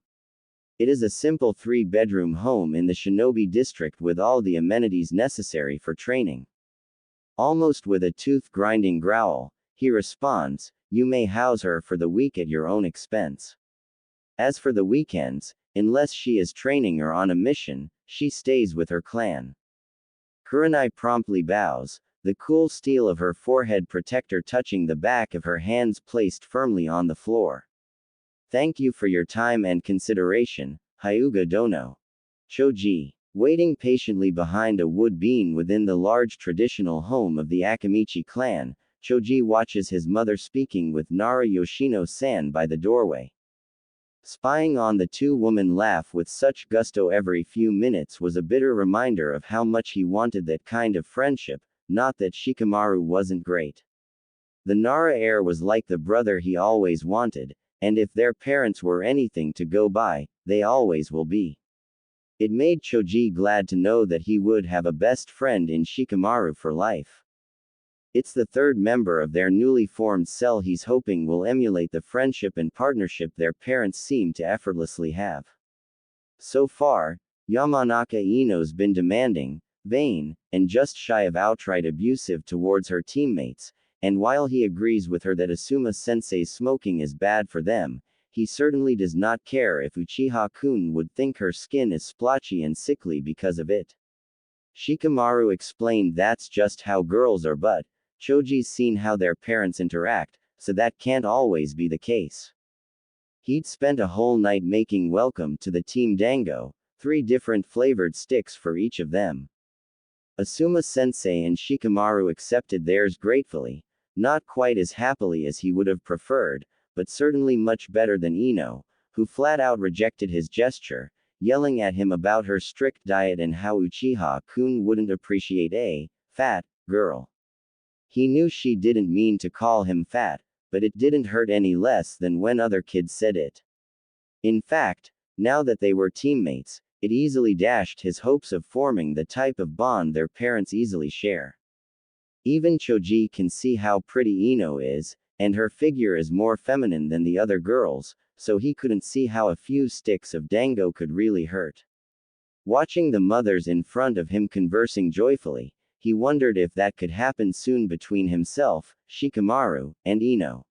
It is a simple 3-bedroom home in the Shinobi district with all the amenities necessary for training. Almost with a tooth-grinding growl, he responds, you may house her for the week at your own expense. As for the weekends, unless she is training or on a mission, she stays with her clan. Kurenai promptly bows, the cool steel of her forehead protector touching the back of her hands placed firmly on the floor. Thank you for your time and consideration, Hyuga Dono. Choji, waiting patiently behind a wood beam within the large traditional home of the Akamichi clan, Choji watches his mother speaking with Nara Yoshino-san by the doorway. Spying on the two-woman laugh with such gusto every few minutes was a bitter reminder of how much he wanted that kind of friendship, not that Shikamaru wasn't great. The Nara heir was like the brother he always wanted, and if their parents were anything to go by, they always will be. It made Choji glad to know that he would have a best friend in Shikamaru for life. It's the third member of their newly formed cell he's hoping will emulate the friendship and partnership their parents seem to effortlessly have. So far, Yamanaka Ino's been demanding, vain, and just shy of outright abusive towards her teammates, and while he agrees with her that Asuma-sensei's smoking is bad for them, he certainly does not care if Uchiha-kun would think her skin is splotchy and sickly because of it. Shikamaru explained that's just how girls are, but Choji's seen how their parents interact, so that can't always be the case. He'd spent a whole night making welcome to the team dango, 3 different flavored sticks for each of them. Asuma-sensei and Shikamaru accepted theirs gratefully, not quite as happily as he would have preferred, but certainly much better than Ino, who flat out rejected his gesture, yelling at him about her strict diet and how Uchiha-kun wouldn't appreciate a fat girl. He knew she didn't mean to call him fat, but it didn't hurt any less than when other kids said it. In fact, now that they were teammates, it easily dashed his hopes of forming the type of bond their parents easily share. Even Choji can see how pretty Ino is, and her figure is more feminine than the other girls, so he couldn't see how a few sticks of dango could really hurt. Watching the mothers in front of him conversing joyfully, he wondered if that could happen soon between himself, Shikamaru, and Ino.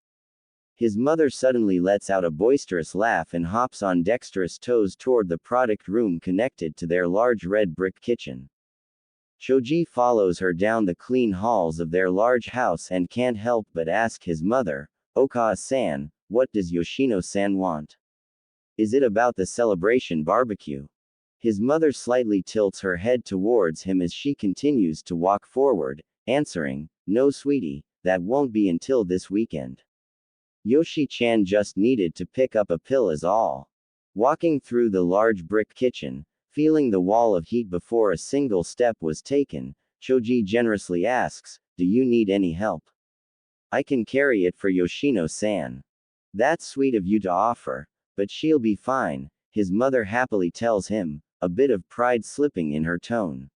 His mother suddenly lets out a boisterous laugh and hops on dexterous toes toward the product room connected to their large red brick kitchen. Choji follows her down the clean halls of their large house and can't help but ask his mother, Okawa-san, what does Yoshino-san want? Is it about the celebration barbecue? His mother slightly tilts her head towards him as she continues to walk forward, answering, no sweetie, that won't be until this weekend. Yoshi-chan just needed to pick up a pill is all. Walking through the large brick kitchen, feeling the wall of heat before a single step was taken, Choji generously asks, do you need any help? I can carry it for Yoshino-san. That's sweet of you to offer, but she'll be fine, his mother happily tells him, a bit of pride slipping in her tone.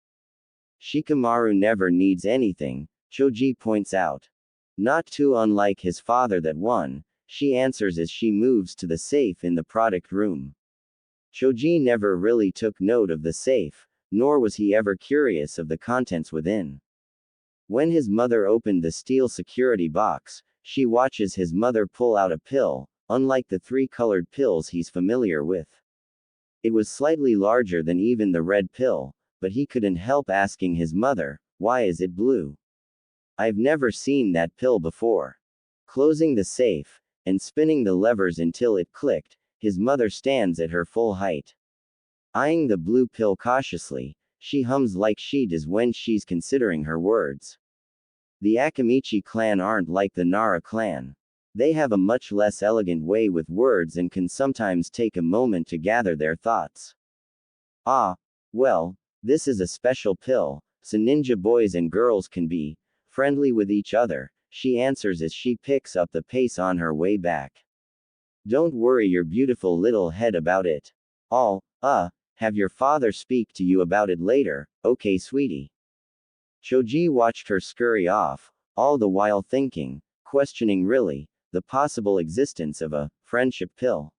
Shikamaru never needs anything, Choji points out. Not too unlike his father that one, she answers as she moves to the safe in the product room. Choji never really took note of the safe, nor was he ever curious of the contents within. When his mother opened the steel security box, she watches his mother pull out a pill, unlike the 3 colored pills he's familiar with. It was slightly larger than even the red pill, but he couldn't help asking his mother, why is it blue? I've never seen that pill before. Closing the safe, and spinning the levers until it clicked, his mother stands at her full height. Eyeing the blue pill cautiously, she hums like she does when she's considering her words. The Akamichi clan aren't like the Nara clan. They have a much less elegant way with words and can sometimes take a moment to gather their thoughts. Ah, well, this is a special pill, so ninja boys and girls can be friendly with each other, she answers as she picks up the pace on her way back. Don't worry your beautiful little head about it. Have your father speak to you about it later, okay sweetie. Choji watched her scurry off, all the while thinking, questioning really, the possible existence of a friendship pill.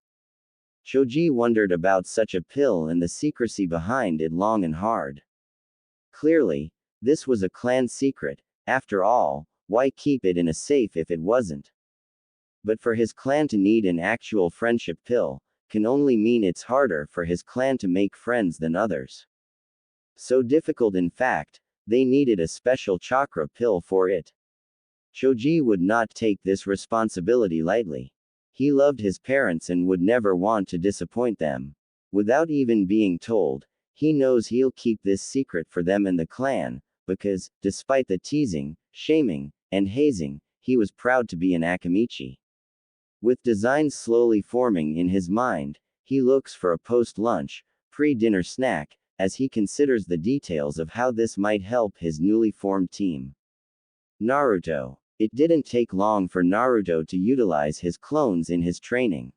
Choji wondered about such a pill and the secrecy behind it long and hard. Clearly, this was a clan secret, after all, why keep it in a safe if it wasn't? But for his clan to need an actual friendship pill, can only mean it's harder for his clan to make friends than others. So difficult in fact, they needed a special chakra pill for it. Choji would not take this responsibility lightly. He loved his parents and would never want to disappoint them. Without even being told, he knows he'll keep this secret for them and the clan, because, despite the teasing, shaming, and hazing, he was proud to be an Akamichi. With designs slowly forming in his mind, he looks for a post-lunch, pre-dinner snack, as he considers the details of how this might help his newly formed team. Naruto. It didn't take long for Naruto to utilize his clones in his training.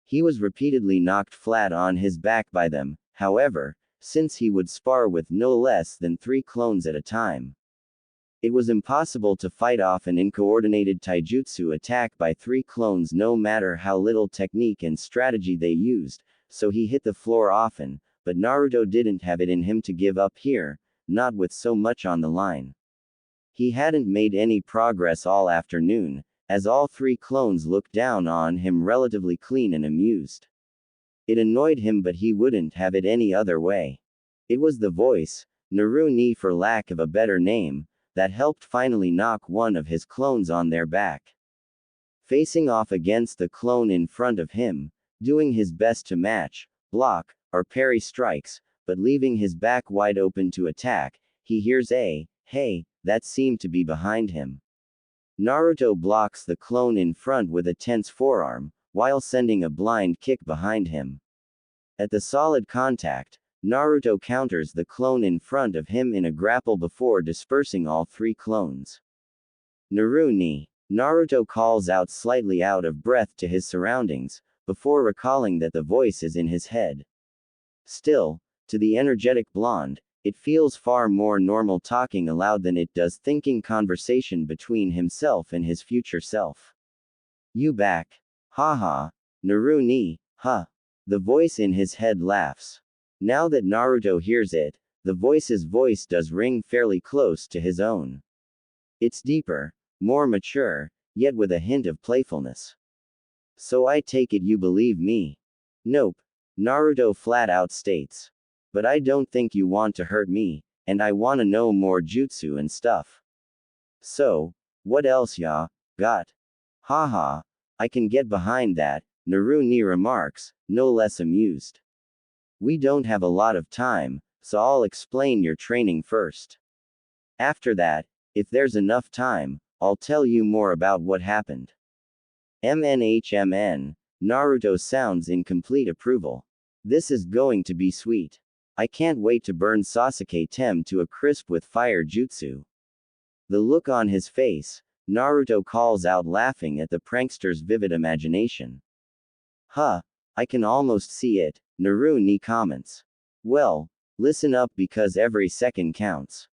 He was repeatedly knocked flat on his back by them, however, since he would spar with no less than 3 clones at a time. It was impossible to fight off an uncoordinated taijutsu attack by 3 clones no matter how little technique and strategy they used, so he hit the floor often, but Naruto didn't have it in him to give up here, not with so much on the line. He hadn't made any progress all afternoon, as all 3 clones looked down on him relatively clean and amused. It annoyed him but he wouldn't have it any other way. It was the voice, Naru-ni for lack of a better name, that helped finally knock one of his clones on their back. Facing off against the clone in front of him, doing his best to match, block, or parry strikes, but leaving his back wide open to attack, he hears a, hey, that seemed to be behind him. Naruto blocks the clone in front with a tense forearm, while sending a blind kick behind him. At the solid contact, Naruto counters the clone in front of him in a grapple before dispersing all 3 clones. Naru-ni. Naruto calls out slightly out of breath to his surroundings, before recalling that the voice is in his head. Still, to the energetic blonde, it feels far more normal talking aloud than it does thinking conversation between himself and his future self. You back. Haha. Naru-ni, huh. The voice in his head laughs. Now that Naruto hears it, the voice's voice does ring fairly close to his own. It's deeper, more mature, yet with a hint of playfulness. So I take it you believe me? Nope. Naruto flat out states. But I don't think you want to hurt me, and I wanna know more jutsu and stuff. So, what else ya got? Haha, I can get behind that, Naru-ni remarks, no less amused. We don't have a lot of time, so I'll explain your training first. After that, if there's enough time, I'll tell you more about what happened. MNHMN, Naruto sounds in complete approval. This is going to be sweet. I can't wait to burn Sasuke Tem to a crisp with fire jutsu. The look on his face, Naruto calls out laughing at the prankster's vivid imagination. Huh, I can almost see it, Naru-ni comments. Well, listen up because every second counts.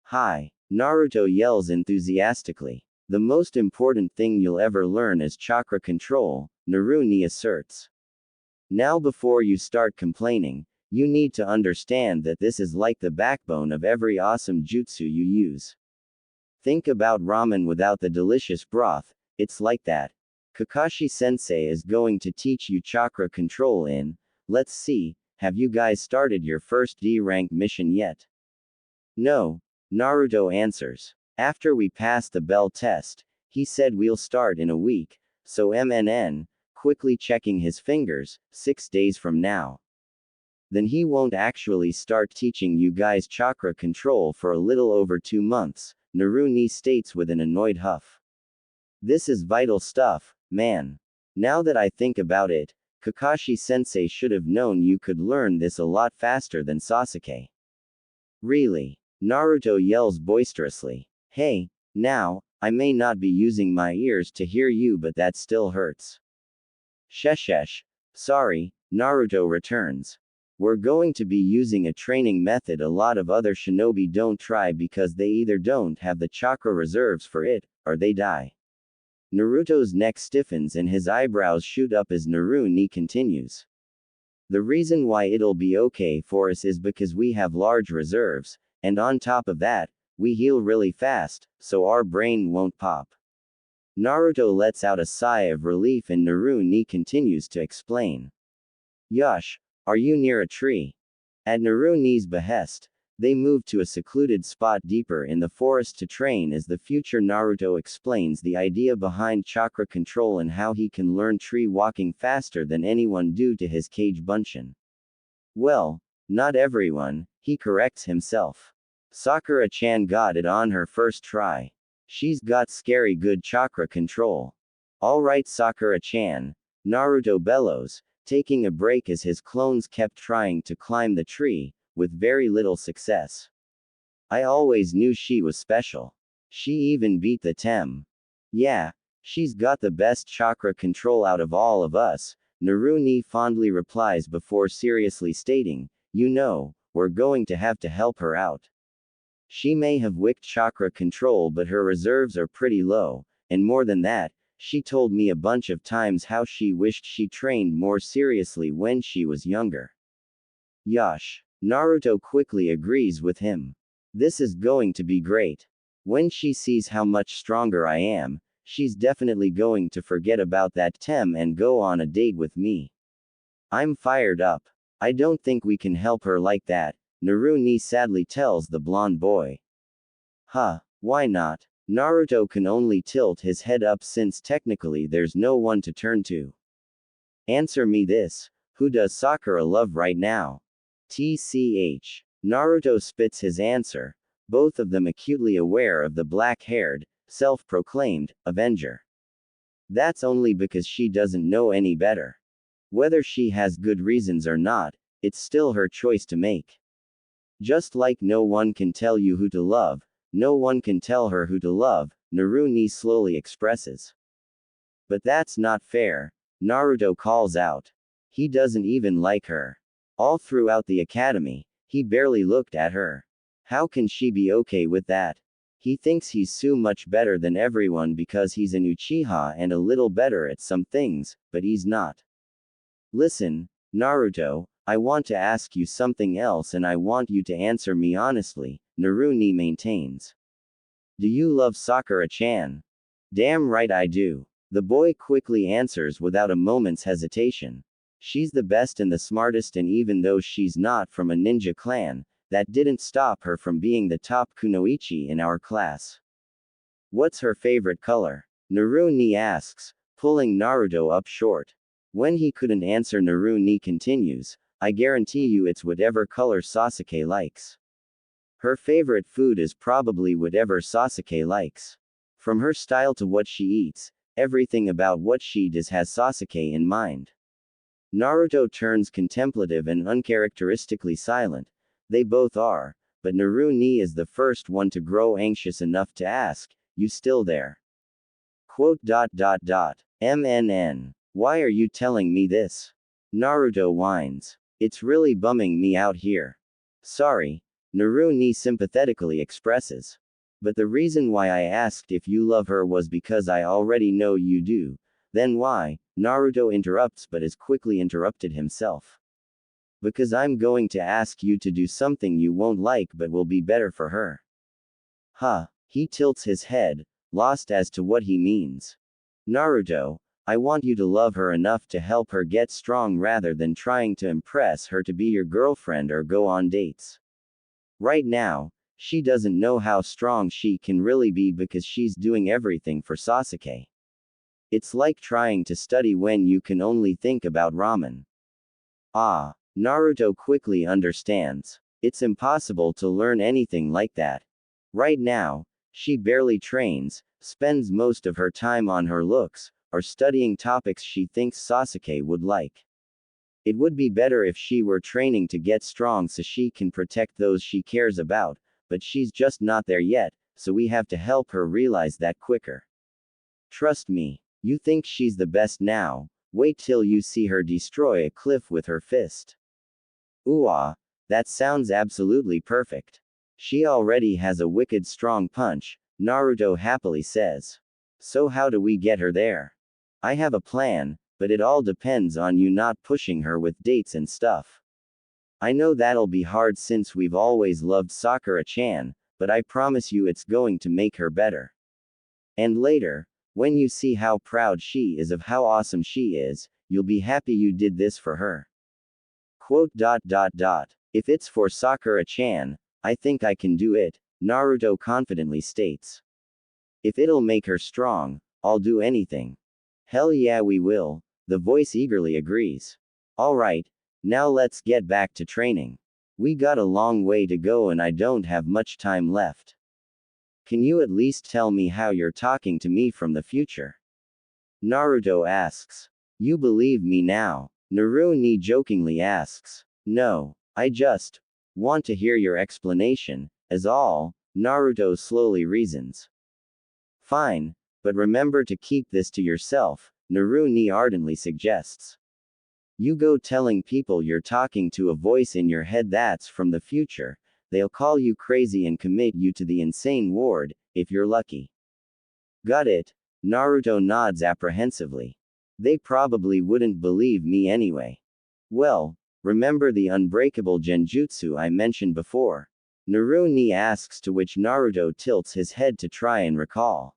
Hi, Naruto yells enthusiastically. The most important thing you'll ever learn is chakra control, Naru-ni asserts. Now before you start complaining, you need to understand that this is like the backbone of every awesome jutsu you use. Think about ramen without the delicious broth, it's like that. Kakashi-sensei is going to teach you chakra control in, let's see, have you guys started your first D-rank mission yet? No, Naruto answers. After we pass the bell test, he said we'll start in a week, so MNN, quickly checking his fingers, 6 days from now. Then he won't actually start teaching you guys chakra control for a little over 2 months, Naruni states with an annoyed huff. This is vital stuff, man. Now that I think about it, Kakashi-sensei should have known you could learn this a lot faster than Sasuke. Really? Naruto yells boisterously. Hey, now, I may not be using my ears to hear you, but that still hurts. Sheshesh. Sorry, Naruto returns. We're going to be using a training method a lot of other shinobi don't try because they either don't have the chakra reserves for it, or they die. Naruto's neck stiffens and his eyebrows shoot up as Naruni continues. The reason why it'll be okay for us is because we have large reserves, and on top of that, we heal really fast, so our brain won't pop. Naruto lets out a sigh of relief and Naruni continues to explain. Yush, are you near a tree? At Naruni's behest, they move to a secluded spot deeper in the forest to train as the future Naruto explains the idea behind chakra control and how he can learn tree walking faster than anyone due to his Kage Bunshin. Well, not everyone, he corrects himself. Sakura-chan got it on her first try. She's got scary good chakra control. Alright Sakura-chan, Naruto bellows, taking a break as his clones kept trying to climb the tree, with very little success. I always knew she was special. She even beat the Tem. Yeah, she's got the best chakra control out of all of us, Naruni fondly replies before seriously stating, you know, we're going to have to help her out. She may have wicked chakra control but her reserves are pretty low, and more than that, she told me a bunch of times how she wished she trained more seriously when she was younger. Yash. Naruto quickly agrees with him. This is going to be great. When she sees how much stronger I am, she's definitely going to forget about that Tem and go on a date with me. I'm fired up. I don't think we can help her like that, Naruni sadly tells the blonde boy. Huh, why not? Naruto can only tilt his head up since technically there's no one to turn to. Answer me this, who does Sakura love right now? TCH. Naruto spits his answer, both of them acutely aware of the black-haired, self-proclaimed, Avenger. That's only because she doesn't know any better. Whether she has good reasons or not, it's still her choice to make. Just like no one can tell you who to love, no one can tell her who to love, Naruni slowly expresses. But that's not fair, Naruto calls out. He doesn't even like her. All throughout the academy, he barely looked at her. How can she be okay with that? He thinks he's so much better than everyone because he's an Uchiha and a little better at some things, but he's not. Listen, Naruto, I want to ask you something else and I want you to answer me honestly, Naruni maintains. Do you love Sakura-chan? Damn right I do. The boy quickly answers without a moment's hesitation. She's the best and the smartest, and even though she's not from a ninja clan, that didn't stop her from being the top kunoichi in our class. What's her favorite color? Naruni asks, pulling Naruto up short. When he couldn't answer, Naruni continues, I guarantee you it's whatever color Sasuke likes. Her favorite food is probably whatever Sasuke likes. From her style to what she eats, everything about what she does has Sasuke in mind. Naruto turns contemplative and uncharacteristically silent. They both are, but Naruni is the first one to grow anxious enough to ask, you still there? MNN. Why are you telling me this? Naruto whines. It's really bumming me out here. Sorry, Naruni sympathetically expresses. But the reason why I asked if you love her was because I already know you do. Then why? Naruto interrupts but is quickly interrupted himself. Because I'm going to ask you to do something you won't like but will be better for her. Huh, he tilts his head, lost as to what he means. Naruto, I want you to love her enough to help her get strong rather than trying to impress her to be your girlfriend or go on dates. Right now, she doesn't know how strong she can really be because she's doing everything for Sasuke. It's like trying to study when you can only think about ramen. Ah, Naruto quickly understands. It's impossible to learn anything like that. Right now, She barely trains, spends most of her time on her looks, or studying topics she thinks Sasuke would like. It would be better if she were training to get strong so she can protect those she cares about, but she's just not there yet, so we have to help her realize that quicker. Trust me. You think she's the best now, wait till you see her destroy a cliff with her fist. Ooh ah, that sounds absolutely perfect. She already has a wicked strong punch, Naruto happily says. So how do we get her there? I have a plan, but it all depends on you not pushing her with dates and stuff. I know that'll be hard since we've always loved Sakura-chan, but I promise you it's going to make her better. And later, when you see how proud she is of how awesome she is, you'll be happy you did this for her. Quote. If it's for Sakura-chan, I think I can do it, Naruto confidently states. If it'll make her strong, I'll do anything. Hell yeah we will, the voice eagerly agrees. Alright, now let's get back to training. We got a long way to go and I don't have much time left. Can you at least tell me how you're talking to me from the future? Naruto asks. You believe me now? Naruni jokingly asks. No, I just want to hear your explanation, as all, Naruto slowly reasons. Fine, but remember to keep this to yourself, Naruni ardently suggests. You go telling people you're talking to a voice in your head that's from the future, they'll call you crazy and commit you to the insane ward, if you're lucky. Got it? Naruto nods apprehensively. They probably wouldn't believe me anyway. Well, remember the unbreakable genjutsu I mentioned before? Naruni asks, to which Naruto tilts his head to try and recall.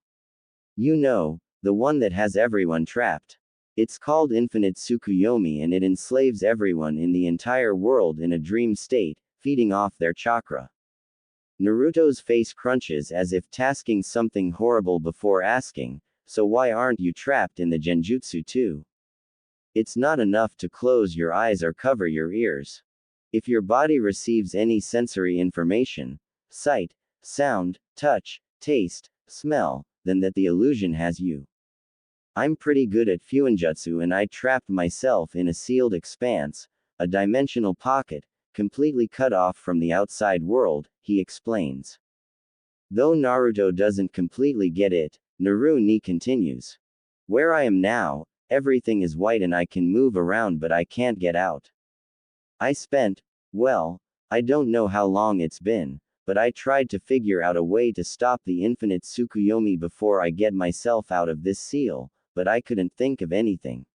You know, the one that has everyone trapped. It's called Infinite Tsukuyomi and it enslaves everyone in the entire world in a dream state, feeding off their chakra. Naruto's face crunches as if tasking something horrible before asking, so why aren't you trapped in the genjutsu too? It's not enough to close your eyes or cover your ears. If your body receives any sensory information, sight, sound, touch, taste, smell, then that the illusion has you. I'm pretty good at fuinjutsu and I trapped myself in a sealed expanse, a dimensional pocket, completely cut off from the outside world, he explains. Though Naruto doesn't completely get it, Naruni continues. Where I am now, everything is white and I can move around but I can't get out. Well, I don't know how long it's been, but I tried to figure out a way to stop the infinite Tsukuyomi before I get myself out of this seal, but I couldn't think of anything.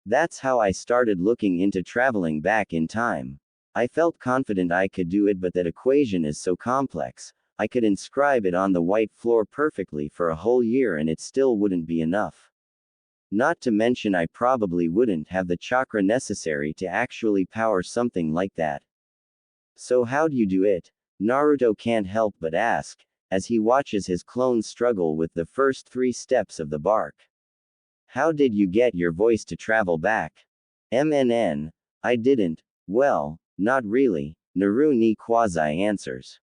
That's how I started looking into traveling back in time. I felt confident I could do it, but that equation is so complex, I could inscribe it on the white floor perfectly for a whole year and it still wouldn't be enough. Not to mention I probably wouldn't have the chakra necessary to actually power something like that. So how'd you do it? Naruto can't help but ask, as he watches his clone struggle with the first 3 steps of the bark. How did you get your voice to travel back? I didn't. Well, not really, Naruni quasi answers.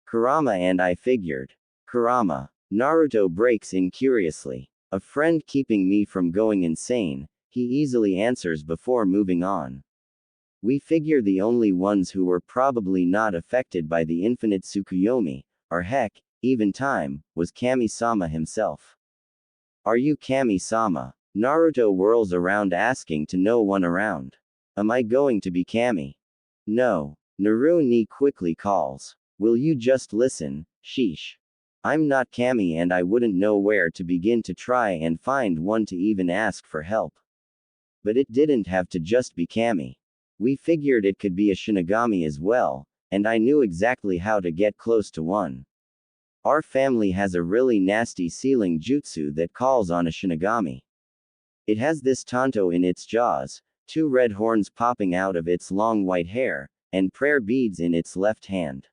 Kurama and I figured. Kurama. Naruto breaks in curiously. A friend keeping me from going insane, he easily answers before moving on. We figure the only ones who were probably not affected by the infinite Tsukuyomi, or heck, even time, was Kami-sama himself. Are you Kami-sama? Naruto whirls around asking to no one around. Am I going to be Kami? No. Naruni quickly calls. Will you just listen, sheesh. I'm not Kami and I wouldn't know where to begin to try and find one to even ask for help. But it didn't have to just be Kami. We figured it could be a Shinigami as well, and I knew exactly how to get close to one. Our family has a really nasty sealing jutsu that calls on a Shinigami. It has this tanto in its jaws, 2 red horns popping out of its long white hair, and prayer beads in its left hand.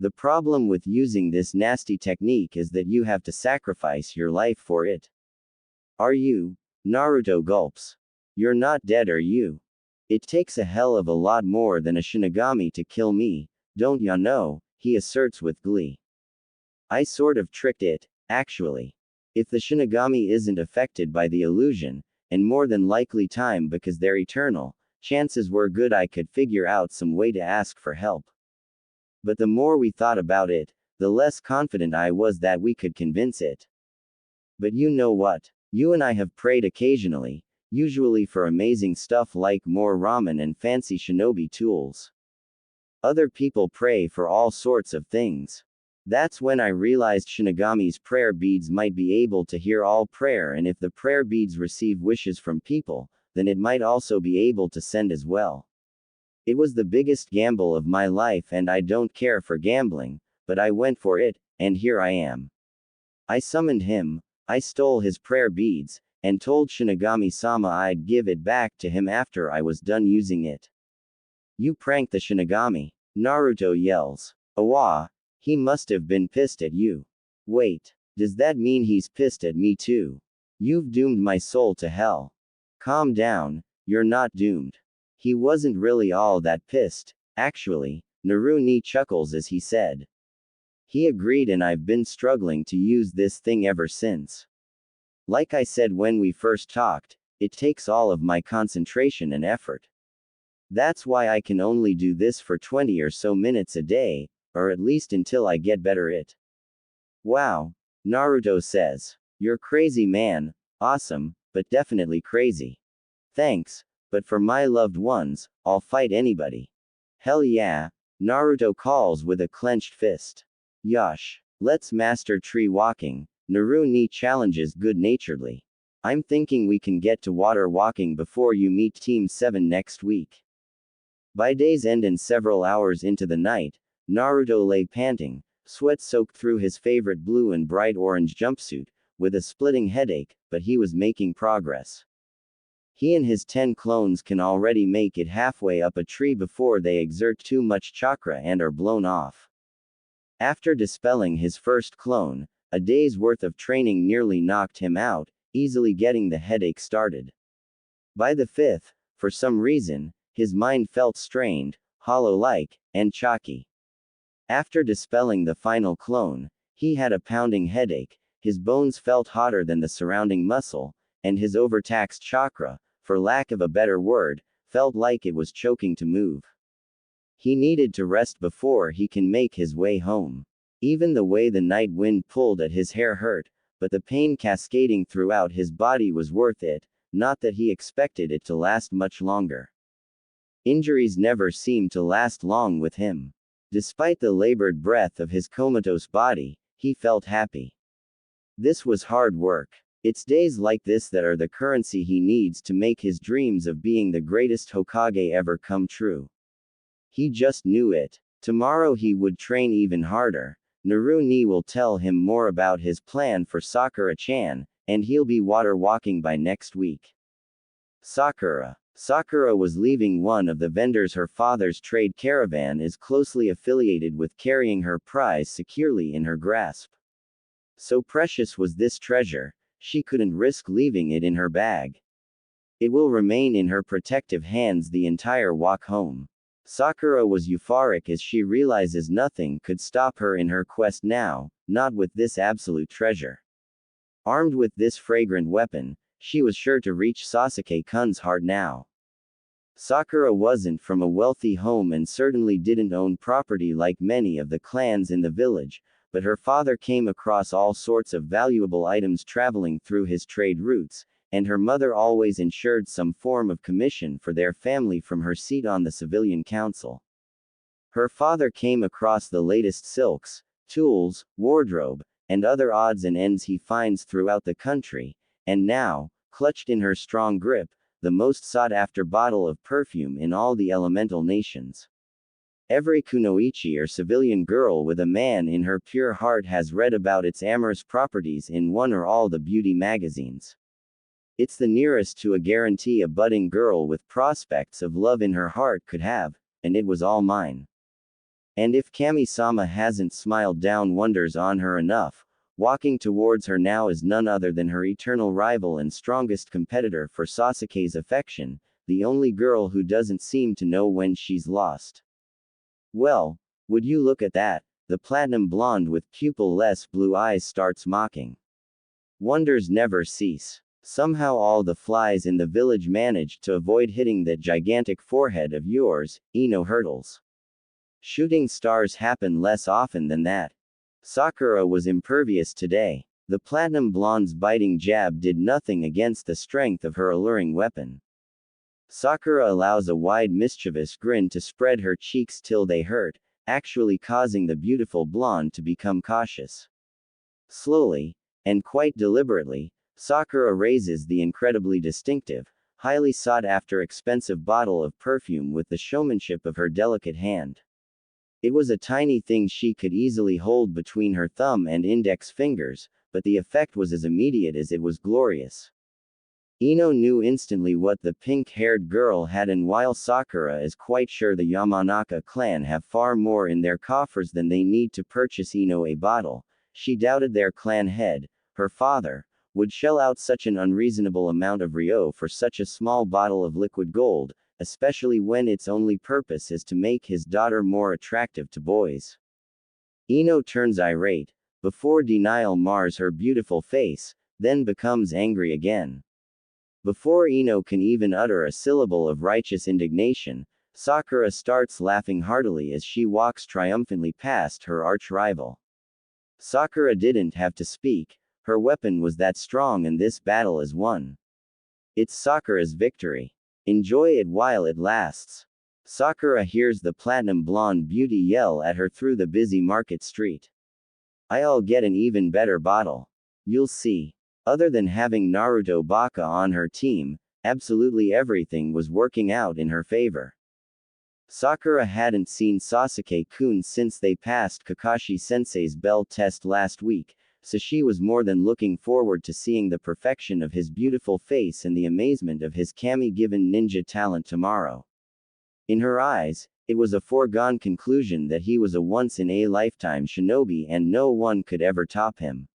The problem with using this nasty technique is that you have to sacrifice your life for it. Are you? Naruto gulps. You're not dead, are you? It takes a hell of a lot more than a Shinigami to kill me, don't ya know, he asserts with glee. I sort of tricked it, actually. If the Shinigami isn't affected by the illusion, and more than likely time because they're eternal, chances were good I could figure out some way to ask for help. But the more we thought about it, the less confident I was that we could convince it. But you know what? You and I have prayed occasionally, usually for amazing stuff like more ramen and fancy shinobi tools. Other people pray for all sorts of things. That's when I realized Shinigami's prayer beads might be able to hear all prayer, and if the prayer beads receive wishes from people, then it might also be able to send as well. It was the biggest gamble of my life, and I don't care for gambling, but I went for it, and here I am. I summoned him, I stole his prayer beads, and told Shinigami-sama I'd give it back to him after I was done using it. You pranked the Shinigami, Naruto yells. Awa, he must have been pissed at you. Wait, does that mean he's pissed at me too? You've doomed my soul to hell. Calm down, you're not doomed. He wasn't really all that pissed, actually, Naru chuckles as he said. He agreed, and I've been struggling to use this thing ever since. Like I said when we first talked, it takes all of my concentration and effort. That's why I can only do this for 20 or so minutes a day, or at least until I get better at it. Wow, Naruto says. You're crazy, man. Awesome, but definitely crazy. Thanks, but for my loved ones, I'll fight anybody. Hell yeah, Naruto calls with a clenched fist. Yosh, let's master tree walking, Naru challenges good-naturedly. I'm thinking we can get to water walking before you meet Team 7 next week. By day's end and several hours into the night, Naruto lay panting, sweat soaked through his favorite blue and bright orange jumpsuit, with a splitting headache, but he was making progress. He and his 10 clones can already make it halfway up a tree before they exert too much chakra and are blown off. After dispelling his first clone, a day's worth of training nearly knocked him out, easily getting the headache started. By the fifth, for some reason, his mind felt strained, hollow-like, and chalky. After dispelling the final clone, he had a pounding headache, his bones felt hotter than the surrounding muscle, and his overtaxed chakra, for lack of a better word, felt like it was choking to move. He needed to rest before he can make his way home. Even the way the night wind pulled at his hair hurt, but the pain cascading throughout his body was worth it, not that he expected it to last much longer. Injuries never seemed to last long with him. Despite the labored breath of his comatose body, he felt happy. This was hard work. It's days like this that are the currency he needs to make his dreams of being the greatest Hokage ever come true. He just knew it. Tomorrow he would train even harder. Naru will tell him more about his plan for Sakura-chan, and he'll be water walking by next week. Sakura. Sakura was leaving one of the vendors her father's trade caravan is closely affiliated with, carrying her prize securely in her grasp. So precious was this treasure, she couldn't risk leaving it in her bag. It will remain in her protective hands the entire walk home. Sakura was euphoric as she realizes nothing could stop her in her quest now, not with this absolute treasure. Armed with this fragrant weapon, she was sure to reach Sasuke-kun's heart now. Sakura wasn't from a wealthy home and certainly didn't own property like many of the clans in the village, but her father came across all sorts of valuable items traveling through his trade routes, and her mother always ensured some form of commission for their family from her seat on the civilian council. Her father came across the latest silks, tools, wardrobe, and other odds and ends he finds throughout the country, and now, clutched in her strong grip, the most sought-after bottle of perfume in all the elemental nations. Every kunoichi or civilian girl with a man in her pure heart has read about its amorous properties in one or all the beauty magazines. It's the nearest to a guarantee a budding girl with prospects of love in her heart could have, and it was all mine. And if Kami-sama hasn't smiled down wonders on her enough, walking towards her now is none other than her eternal rival and strongest competitor for Sasuke's affection, the only girl who doesn't seem to know when she's lost. Well, would you look at that, the platinum blonde with pupil-less blue eyes starts mocking. Wonders never cease. Somehow all the flies in the village managed to avoid hitting that gigantic forehead of yours, Ino hurtles. Shooting stars happen less often than that. Sakura was impervious today. The platinum blonde's biting jab did nothing against the strength of her alluring weapon. Sakura allows a wide mischievous grin to spread her cheeks till they hurt, actually causing the beautiful blonde to become cautious. Slowly, and quite deliberately, Sakura raises the incredibly distinctive, highly sought-after expensive bottle of perfume with the showmanship of her delicate hand. It was a tiny thing she could easily hold between her thumb and index fingers, but the effect was as immediate as it was glorious. Ino knew instantly what the pink-haired girl had, and while Sakura is quite sure the Yamanaka clan have far more in their coffers than they need to purchase Ino a bottle, she doubted their clan head, her father, would shell out such an unreasonable amount of ryo for such a small bottle of liquid gold, especially when its only purpose is to make his daughter more attractive to boys. Ino turns irate, before denial mars her beautiful face, then becomes angry again. Before Ino can even utter a syllable of righteous indignation, Sakura starts laughing heartily as she walks triumphantly past her arch-rival. Sakura didn't have to speak, her weapon was that strong and this battle is won. It's Sakura's victory. Enjoy it while it lasts. Sakura hears the platinum blonde beauty yell at her through the busy market street. I'll get an even better bottle. You'll see. Other than having Naruto Baka on her team, absolutely everything was working out in her favor. Sakura hadn't seen Sasuke-kun since they passed Kakashi-sensei's bell test last week, so she was more than looking forward to seeing the perfection of his beautiful face and the amazement of his kami-given ninja talent tomorrow. In her eyes, it was a foregone conclusion that he was a once-in-a-lifetime shinobi and no one could ever top him.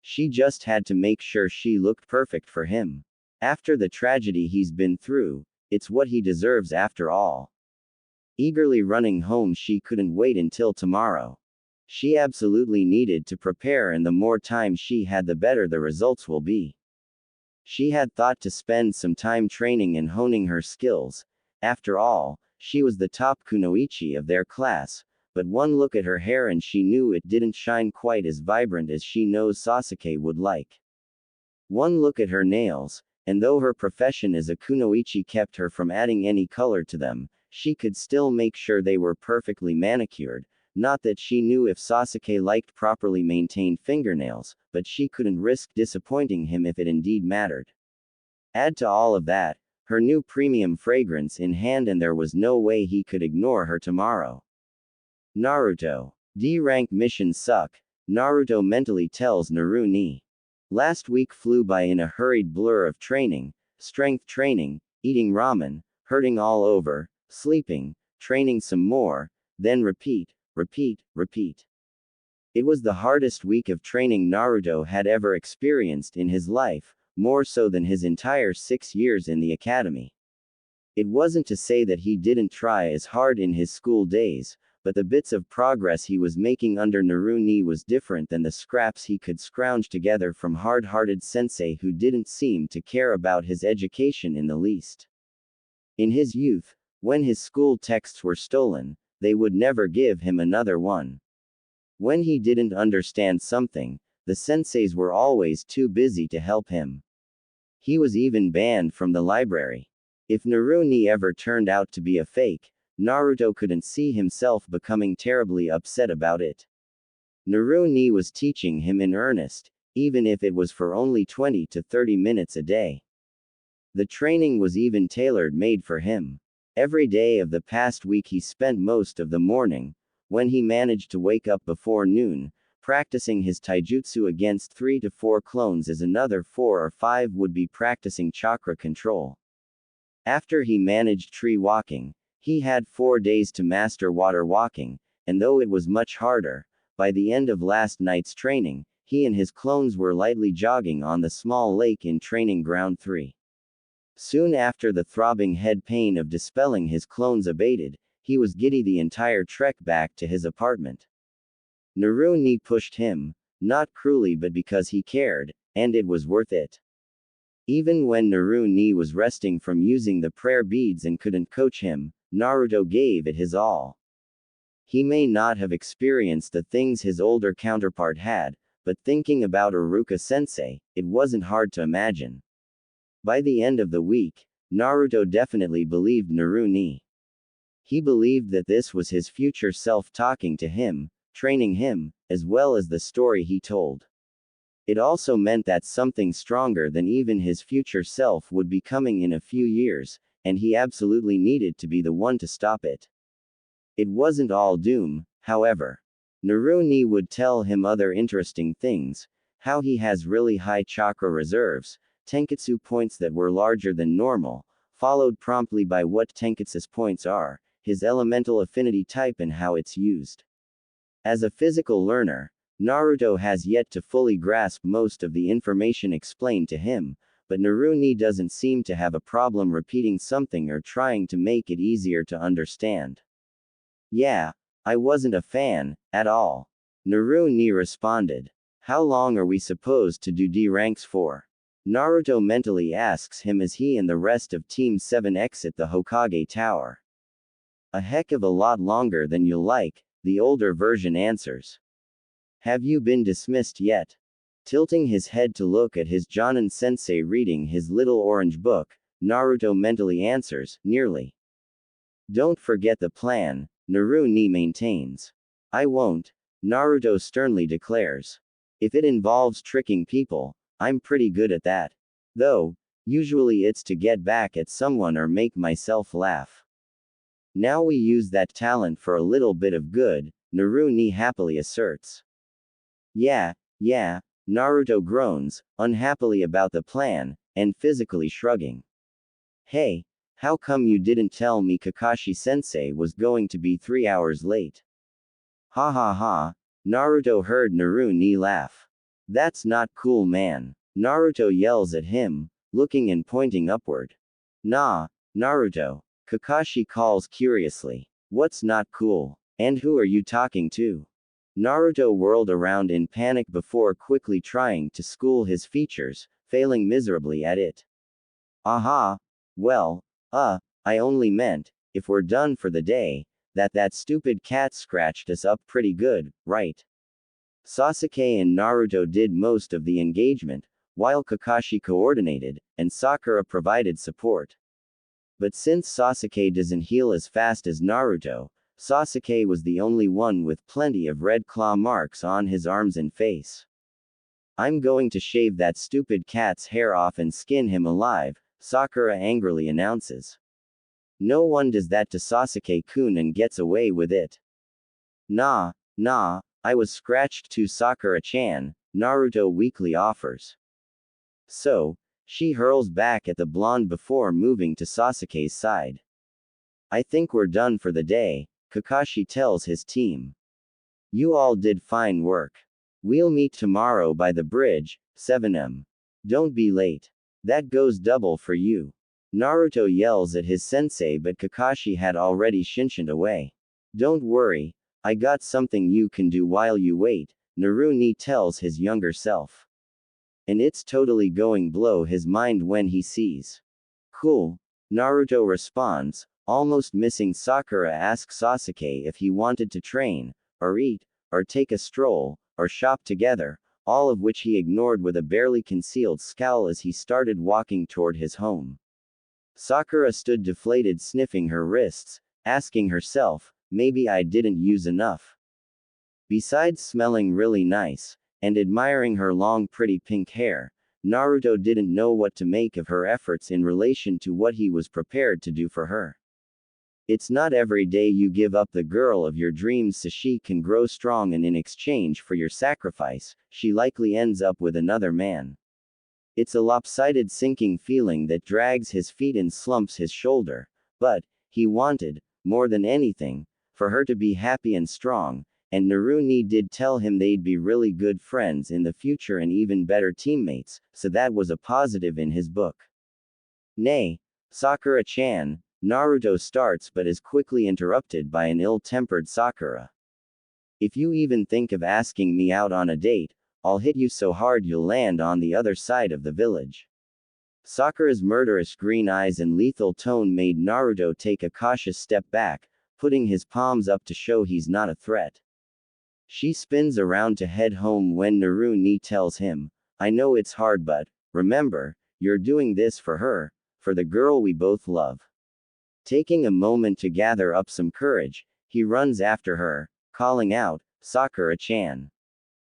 She just had to make sure she looked perfect for him. After the tragedy he's been through, it's what he deserves after all. Eagerly running home, she couldn't wait until tomorrow. She absolutely needed to prepare, and the more time she had, the better the results will be. She had thought to spend some time training and honing her skills. After all, she was the top kunoichi of their class, but one look at her hair and she knew it didn't shine quite as vibrant as she knows Sasuke would like. One look at her nails, and though her profession as a kunoichi kept her from adding any color to them, she could still make sure they were perfectly manicured. Not that she knew if Sasuke liked properly maintained fingernails, but she couldn't risk disappointing him if it indeed mattered. Add to all of that, her new premium fragrance in hand, and there was no way he could ignore her tomorrow. Naruto. D-rank missions suck, Naruto mentally tells Naru-ni. Last week flew by in a hurried blur of training, strength training, eating ramen, hurting all over, sleeping, training some more, then repeat, repeat, repeat. It was the hardest week of training Naruto had ever experienced in his life, more so than his entire 6 years in the academy. It wasn't to say that he didn't try as hard in his school days, but the bits of progress he was making under Naru-ni was different than the scraps he could scrounge together from hard-hearted sensei who didn't seem to care about his education in the least. In his youth, when his school texts were stolen, they would never give him another one. When he didn't understand something, the senseis were always too busy to help him. He was even banned from the library. If Naru-ni ever turned out to be a fake, Naruto couldn't see himself becoming terribly upset about it. Naru-ni was teaching him in earnest, even if it was for only 20 to 30 minutes a day. The training was even tailor-made for him. Every day of the past week he spent most of the morning, when he managed to wake up before noon, practicing his taijutsu against 3 to 4 clones, as another 4 or 5 would be practicing chakra control. After he managed tree walking, he had 4 days to master water walking, and though it was much harder, by the end of last night's training, he and his clones were lightly jogging on the small lake in Training Ground 3. Soon after the throbbing head pain of dispelling his clones abated, he was giddy the entire trek back to his apartment. Naruto pushed him, not cruelly but because he cared, and it was worth it. Even when Naruto was resting from using the prayer beads and couldn't coach him, Naruto gave it his all. He may not have experienced the things his older counterpart had, but thinking about Iruka-sensei, it wasn't hard to imagine. By the end of the week, Naruto definitely believed Naruto. He believed that this was his future self talking to him, training him, as well as the story he told. It also meant that something stronger than even his future self would be coming in a few years, and he absolutely needed to be the one to stop it. It wasn't all doom, however. Naruto would tell him other interesting things, how he has really high chakra reserves, Tenketsu points that were larger than normal, followed promptly by what Tenketsu's points are, his elemental affinity type and how it's used. As a physical learner, Naruto has yet to fully grasp most of the information explained to him, but Naruto doesn't seem to have a problem repeating something or trying to make it easier to understand. Yeah, I wasn't a fan, at all. Naruto responded. How long are we supposed to do D ranks for? Naruto mentally asks him as he and the rest of Team 7 exit the Hokage Tower. A heck of a lot longer than you'll like, the older version answers. Have you been dismissed yet? Tilting his head to look at his Jonin sensei reading his little orange book, Naruto mentally answers, nearly. Don't forget the plan, Naruto maintains. I won't, Naruto sternly declares. If it involves tricking people, I'm pretty good at that. Though, usually it's to get back at someone or make myself laugh. Now we use that talent for a little bit of good, Naruto happily asserts. Yeah, Naruto groans, unhappily about the plan, and physically shrugging. Hey, how come you didn't tell me Kakashi-sensei was going to be 3 hours late? Ha ha ha, Naruto heard Naruto laugh. That's not cool, man. Naruto yells at him, looking and pointing upward. Nah, Naruto, Kakashi calls curiously. What's not cool? And who are you talking to? Naruto whirled around in panic before quickly trying to school his features, failing miserably at it. Aha! Well, I only meant, if we're done for the day, that stupid cat scratched us up pretty good, right? Sasuke and Naruto did most of the engagement, while Kakashi coordinated, and Sakura provided support. But since Sasuke doesn't heal as fast as Naruto, Sasuke was the only one with plenty of red claw marks on his arms and face. I'm going to shave that stupid cat's hair off and skin him alive, Sakura angrily announces. No one does that to Sasuke-kun and gets away with it. Nah, I was scratched too, Sakura-chan, Naruto weakly offers. So, she hurls back at the blonde before moving to Sasuke's side. I think we're done for the day, Kakashi tells his team. You all did fine work. We'll meet tomorrow by the bridge, 7 am. Don't be late. That goes double for you. Naruto yells at his sensei, but Kakashi had already shinshined away. Don't worry, I got something you can do while you wait, Naruto tells his younger self. And it's totally going blow his mind when he sees. Cool, Naruto responds, almost missing. Sakura asks Sasuke if he wanted to train, or eat, or take a stroll, or shop together, all of which he ignored with a barely concealed scowl as he started walking toward his home. Sakura stood deflated, sniffing her wrists, asking herself, maybe I didn't use enough. Besides smelling really nice, and admiring her long pretty pink hair, Naruto didn't know what to make of her efforts in relation to what he was prepared to do for her. It's not every day you give up the girl of your dreams so she can grow strong, and in exchange for your sacrifice, she likely ends up with another man. It's a lopsided sinking feeling that drags his feet and slumps his shoulder, but he wanted, more than anything, for her to be happy and strong, and Naruto did tell him they'd be really good friends in the future and even better teammates, so that was a positive in his book. Nay, Sakura-chan, Naruto starts but is quickly interrupted by an ill-tempered Sakura. If you even think of asking me out on a date, I'll hit you so hard you'll land on the other side of the village. Sakura's murderous green eyes and lethal tone made Naruto take a cautious step back, putting his palms up to show he's not a threat. She spins around to head home when Naruto tells him, I know it's hard but, remember, you're doing this for her, for the girl we both love. Taking a moment to gather up some courage, he runs after her, calling out, Sakura-chan.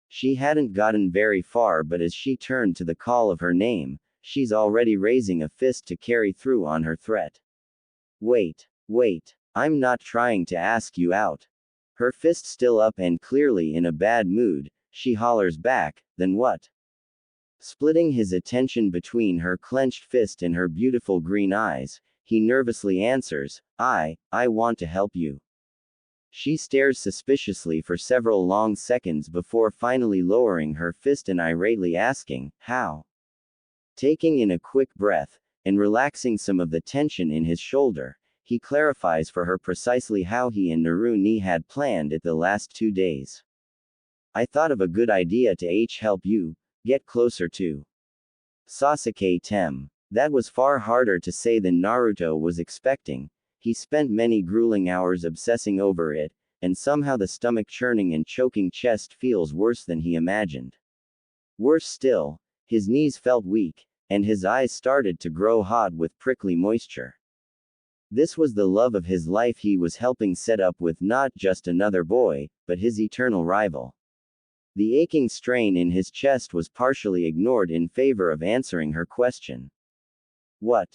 She hadn't gotten very far but as she turned to the call of her name, she's already raising a fist to carry through on her threat. Wait, I'm not trying to ask you out. Her fist still up and clearly in a bad mood, she hollers back, then what? Splitting his attention between her clenched fist and her beautiful green eyes, he nervously answers, I want to help you. She stares suspiciously for several long seconds before finally lowering her fist and irately asking, how? Taking in a quick breath, and relaxing some of the tension in his shoulder, he clarifies for her precisely how he and Naruto had planned it the last 2 days. I thought of a good idea to help you get closer to Sasuke-tem. That was far harder to say than Naruto was expecting. He spent many grueling hours obsessing over it, and somehow the stomach churning and choking chest feels worse than he imagined. Worse still, his knees felt weak, and his eyes started to grow hot with prickly moisture. This was the love of his life he was helping set up with not just another boy, but his eternal rival. The aching strain in his chest was partially ignored in favor of answering her question. What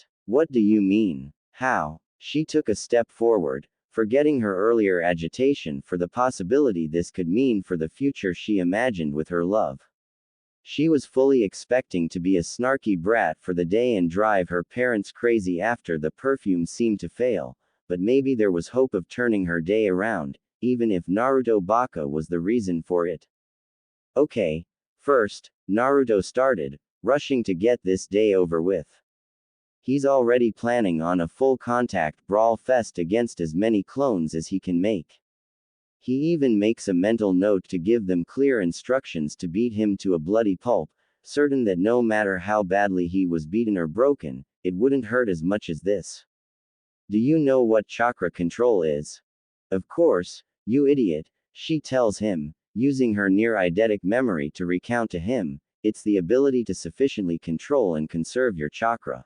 do you mean? How? She took a step forward, forgetting her earlier agitation for the possibility this could mean for the future she imagined with her love. She was fully expecting to be a snarky brat for the day and drive her parents crazy after the perfume seemed to fail, but maybe there was hope of turning her day around, even if Naruto Baka was the reason for it. Okay. First, Naruto started, rushing to get this day over with. He's already planning on a full-contact brawl fest against as many clones as he can make. He even makes a mental note to give them clear instructions to beat him to a bloody pulp, certain that no matter how badly he was beaten or broken, it wouldn't hurt as much as this. Do you know what chakra control is? Of course, you idiot, she tells him, using her near-eidetic memory to recount to him, it's the ability to sufficiently control and conserve your chakra.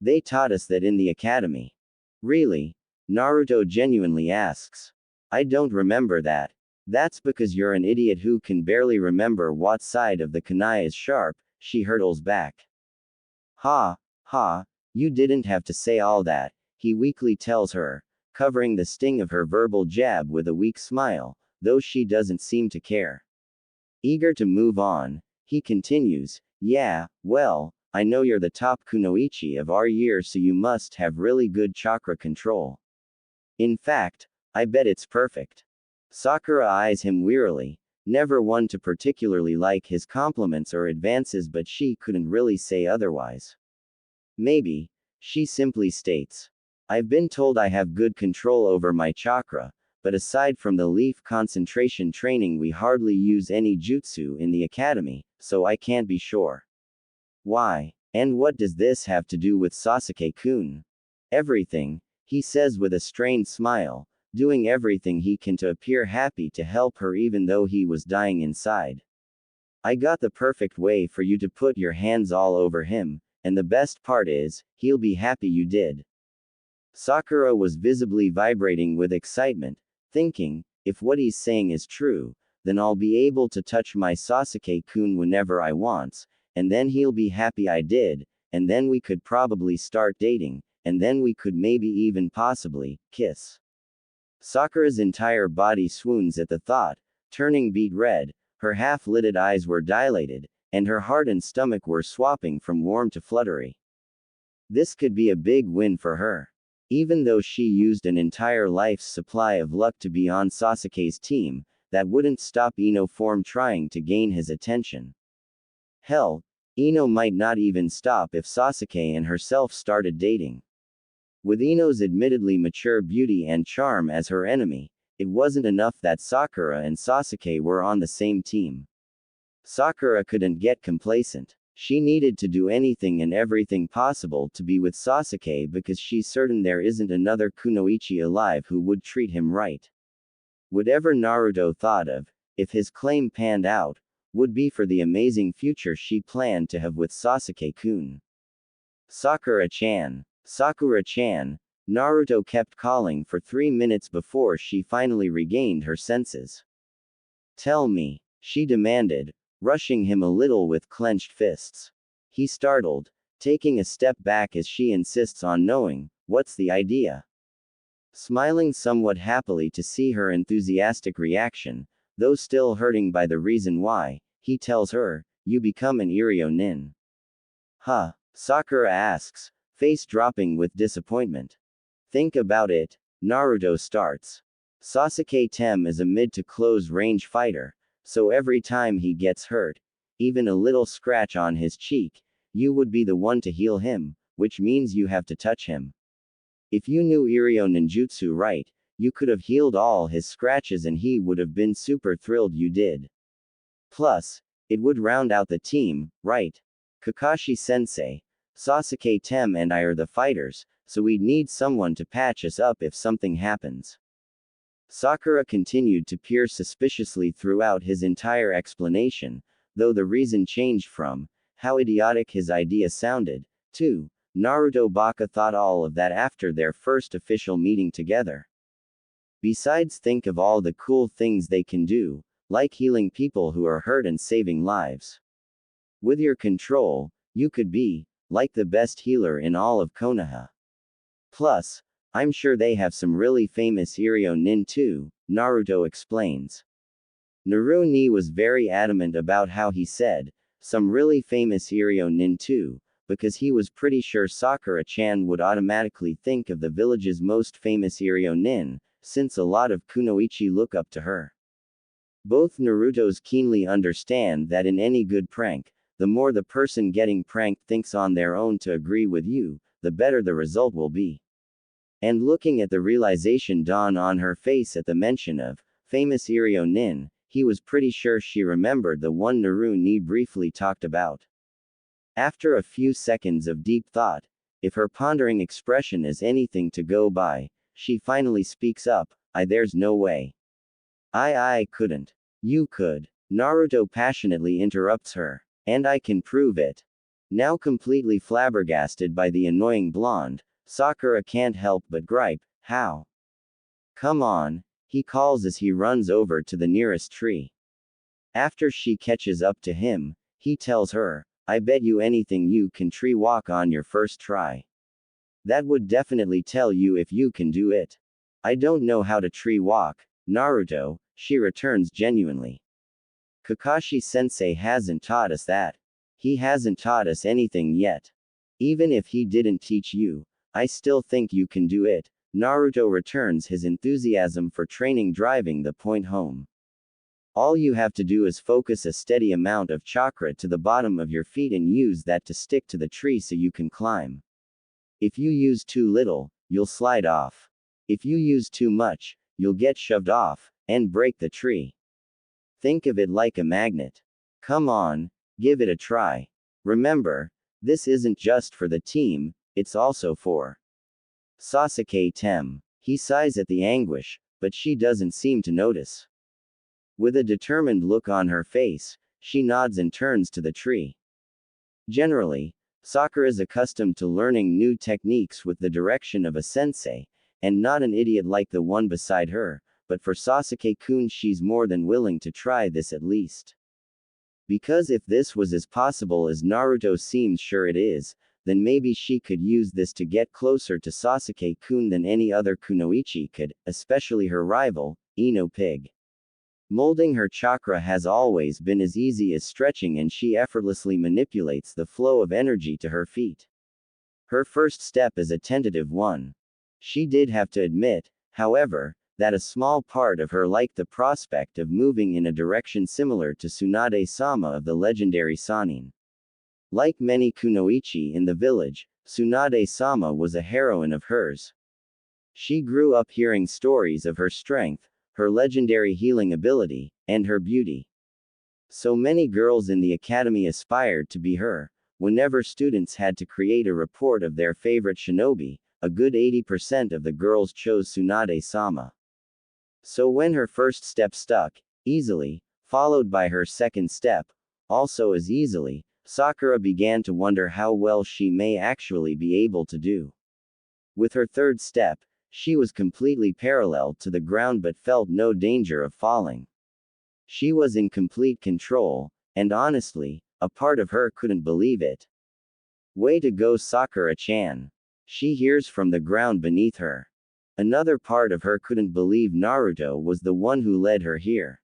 They taught us that in the academy. Really? Naruto genuinely asks. I don't remember that. That's because you're an idiot who can barely remember what side of the kunai is sharp, she hurtles back. Ha, you didn't have to say all that, he weakly tells her, covering the sting of her verbal jab with a weak smile, though she doesn't seem to care. Eager to move on, he continues, yeah, well, I know you're the top kunoichi of our year so you must have really good chakra control. In fact, I bet it's perfect. Sakura eyes him wearily, never one to particularly like his compliments or advances but she couldn't really say otherwise. Maybe, she simply states. I've been told I have good control over my chakra, but aside from the leaf concentration training we hardly use any jutsu in the academy, so I can't be sure. Why? And what does this have to do with Sasuke-kun? Everything, he says with a strained smile, doing everything he can to appear happy to help her even though he was dying inside. I got the perfect way for you to put your hands all over him, and the best part is, he'll be happy you did. Sakura was visibly vibrating with excitement, thinking, if what he's saying is true, then I'll be able to touch my Sasuke-kun whenever I want, and then he'll be happy I did, and then we could probably start dating, and then we could maybe even possibly kiss. Sakura's entire body swoons at the thought, turning beet red, her half-lidded eyes were dilated, and her heart and stomach were swapping from warm to fluttery. This could be a big win for her. Even though she used an entire life's supply of luck to be on Sasuke's team, that wouldn't stop Ino from trying to gain his attention. Hell, Ino might not even stop if Sasuke and herself started dating. With Ino's admittedly mature beauty and charm as her enemy, It wasn't enough that Sakura and Sasuke were on the same team. Sakura couldn't get complacent. She needed to do anything and everything possible to be with Sasuke because she's certain there isn't another kunoichi alive who would treat him right. Whatever Naruto thought of, if his claim panned out, would be for the amazing future she planned to have with Sasuke-kun. Sakura-chan. Sakura-chan. Naruto kept calling for 3 minutes before she finally regained her senses. Tell me, she demanded, rushing him a little with clenched fists. He startled, taking a step back as she insists on knowing, what's the idea? Smiling somewhat happily to see her enthusiastic reaction, though still hurting by the reason why, he tells her, you become an Iryo nin. Huh? Sakura asks, face dropping with disappointment. Think about it, Naruto starts. Sasuke Tem is a mid to close range fighter, so every time he gets hurt, even a little scratch on his cheek, you would be the one to heal him, which means you have to touch him. If you knew Iryo ninjutsu right, you could have healed all his scratches and he would have been super thrilled you did. Plus, it would round out the team, right? Kakashi-sensei, Sasuke Tem and I are the fighters, so we'd need someone to patch us up if something happens. Sakura continued to peer suspiciously throughout his entire explanation, though the reason changed from how idiotic his idea sounded, to Naruto Baka thought all of that after their first official meeting together. Besides, think of all the cool things they can do, like healing people who are hurt and saving lives. With your control, you could be, like the best healer in all of Konoha. Plus, I'm sure they have some really famous Iryo nin too, Naruto explains. Naruni was very adamant about how he said, some really famous Iryo nin too, because he was pretty sure Sakura-chan would automatically think of the village's most famous Iryo nin, since a lot of kunoichi look up to her. Both Narutos keenly understand that in any good prank, the more the person getting pranked thinks on their own to agree with you, the better the result will be. And looking at the realization dawn on her face at the mention of famous Iryo nin, he was pretty sure she remembered the one Naruni briefly talked about. After a few seconds of deep thought, if her pondering expression is anything to go by, she finally speaks up, there's no way. I couldn't. You could. Naruto passionately interrupts her. And I can prove it. Now completely flabbergasted by the annoying blonde, Sakura can't help but gripe, how? Come on, he calls as he runs over to the nearest tree. After she catches up to him, he tells her, I bet you anything you can tree walk on your first try. That would definitely tell you if you can do it. I don't know how to tree walk, Naruto, she returns genuinely. Kakashi-sensei hasn't taught us that. He hasn't taught us anything yet. Even if he didn't teach you, I still think you can do it, Naruto returns, his enthusiasm for training driving the point home. All you have to do is focus a steady amount of chakra to the bottom of your feet and use that to stick to the tree so you can climb. If you use too little, you'll slide off. If you use too much, you'll get shoved off and break the tree. Think of it like a magnet. Come on, give it a try. Remember, this isn't just for the team, it's also for Sasuke Tem. He sighs at the anguish, but she doesn't seem to notice. With a determined look on her face, she nods and turns to the tree. Generally, Sakura is accustomed to learning new techniques with the direction of a sensei, and not an idiot like the one beside her, but for Sasuke-kun she's more than willing to try this at least. Because if this was as possible as Naruto seems sure it is, then maybe she could use this to get closer to Sasuke-kun than any other kunoichi could, especially her rival, Ino Pig. Molding her chakra has always been as easy as stretching, and she effortlessly manipulates the flow of energy to her feet. Her first step is a tentative one. She did have to admit, however, that a small part of her liked the prospect of moving in a direction similar to Tsunade-sama of the legendary Sannin. Like many kunoichi in the village, Tsunade-sama was a heroine of hers. She grew up hearing stories of her strength, her legendary healing ability, and her beauty. So many girls in the academy aspired to be her. Whenever students had to create a report of their favorite shinobi, a good 80% of the girls chose Tsunade-sama. So when her first step stuck, easily, followed by her second step, also as easily, Sakura began to wonder how well she may actually be able to do. With her third step, she was completely parallel to the ground but felt no danger of falling. She was in complete control, and honestly, a part of her couldn't believe it. Way to go, Sakura-chan. She hears from the ground beneath her. Another part of her couldn't believe Naruto was the one who led her here.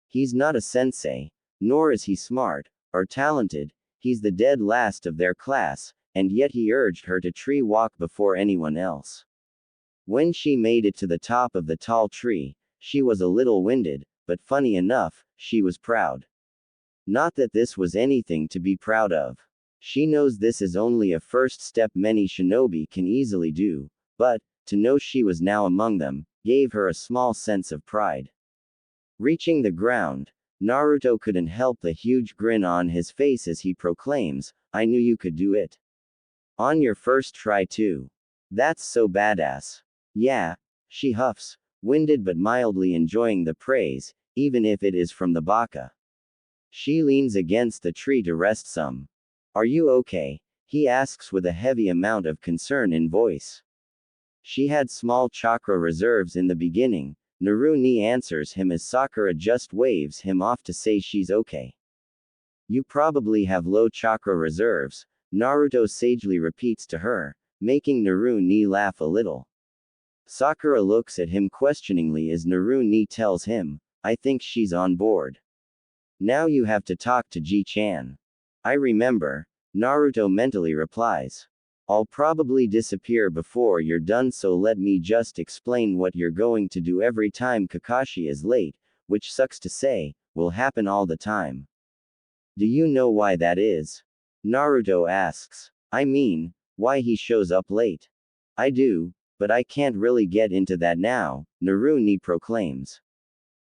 He's not a sensei, nor is he smart, or talented, he's the dead last of their class, and yet he urged her to tree walk before anyone else. When she made it to the top of the tall tree, she was a little winded, but funny enough, she was proud. Not that this was anything to be proud of. She knows this is only a first step many shinobi can easily do, but, to know she was now among them, gave her a small sense of pride. Reaching the ground, Naruto couldn't help the huge grin on his face as he proclaims, "I knew you could do it. On your first try too. That's so badass." Yeah, she huffs, winded but mildly enjoying the praise, even if it is from the baka. She leans against the tree to rest some. "Are you okay?" he asks with a heavy amount of concern in voice. She had small chakra reserves in the beginning, Naru-ni answers him as Sakura just waves him off to say she's okay. "You probably have low chakra reserves," Naruto sagely repeats to her, making Naru-ni laugh a little. Sakura looks at him questioningly as Naru-ni tells him, "I think she's on board. Now you have to talk to Ji-chan." "I remember," Naruto mentally replies. "I'll probably disappear before you're done, so let me just explain what you're going to do every time Kakashi is late, which sucks to say, will happen all the time." "Do you know why that is?" Naruto asks. "I mean, why he shows up late." "I do, but I can't really get into that now," Naru-ni proclaims.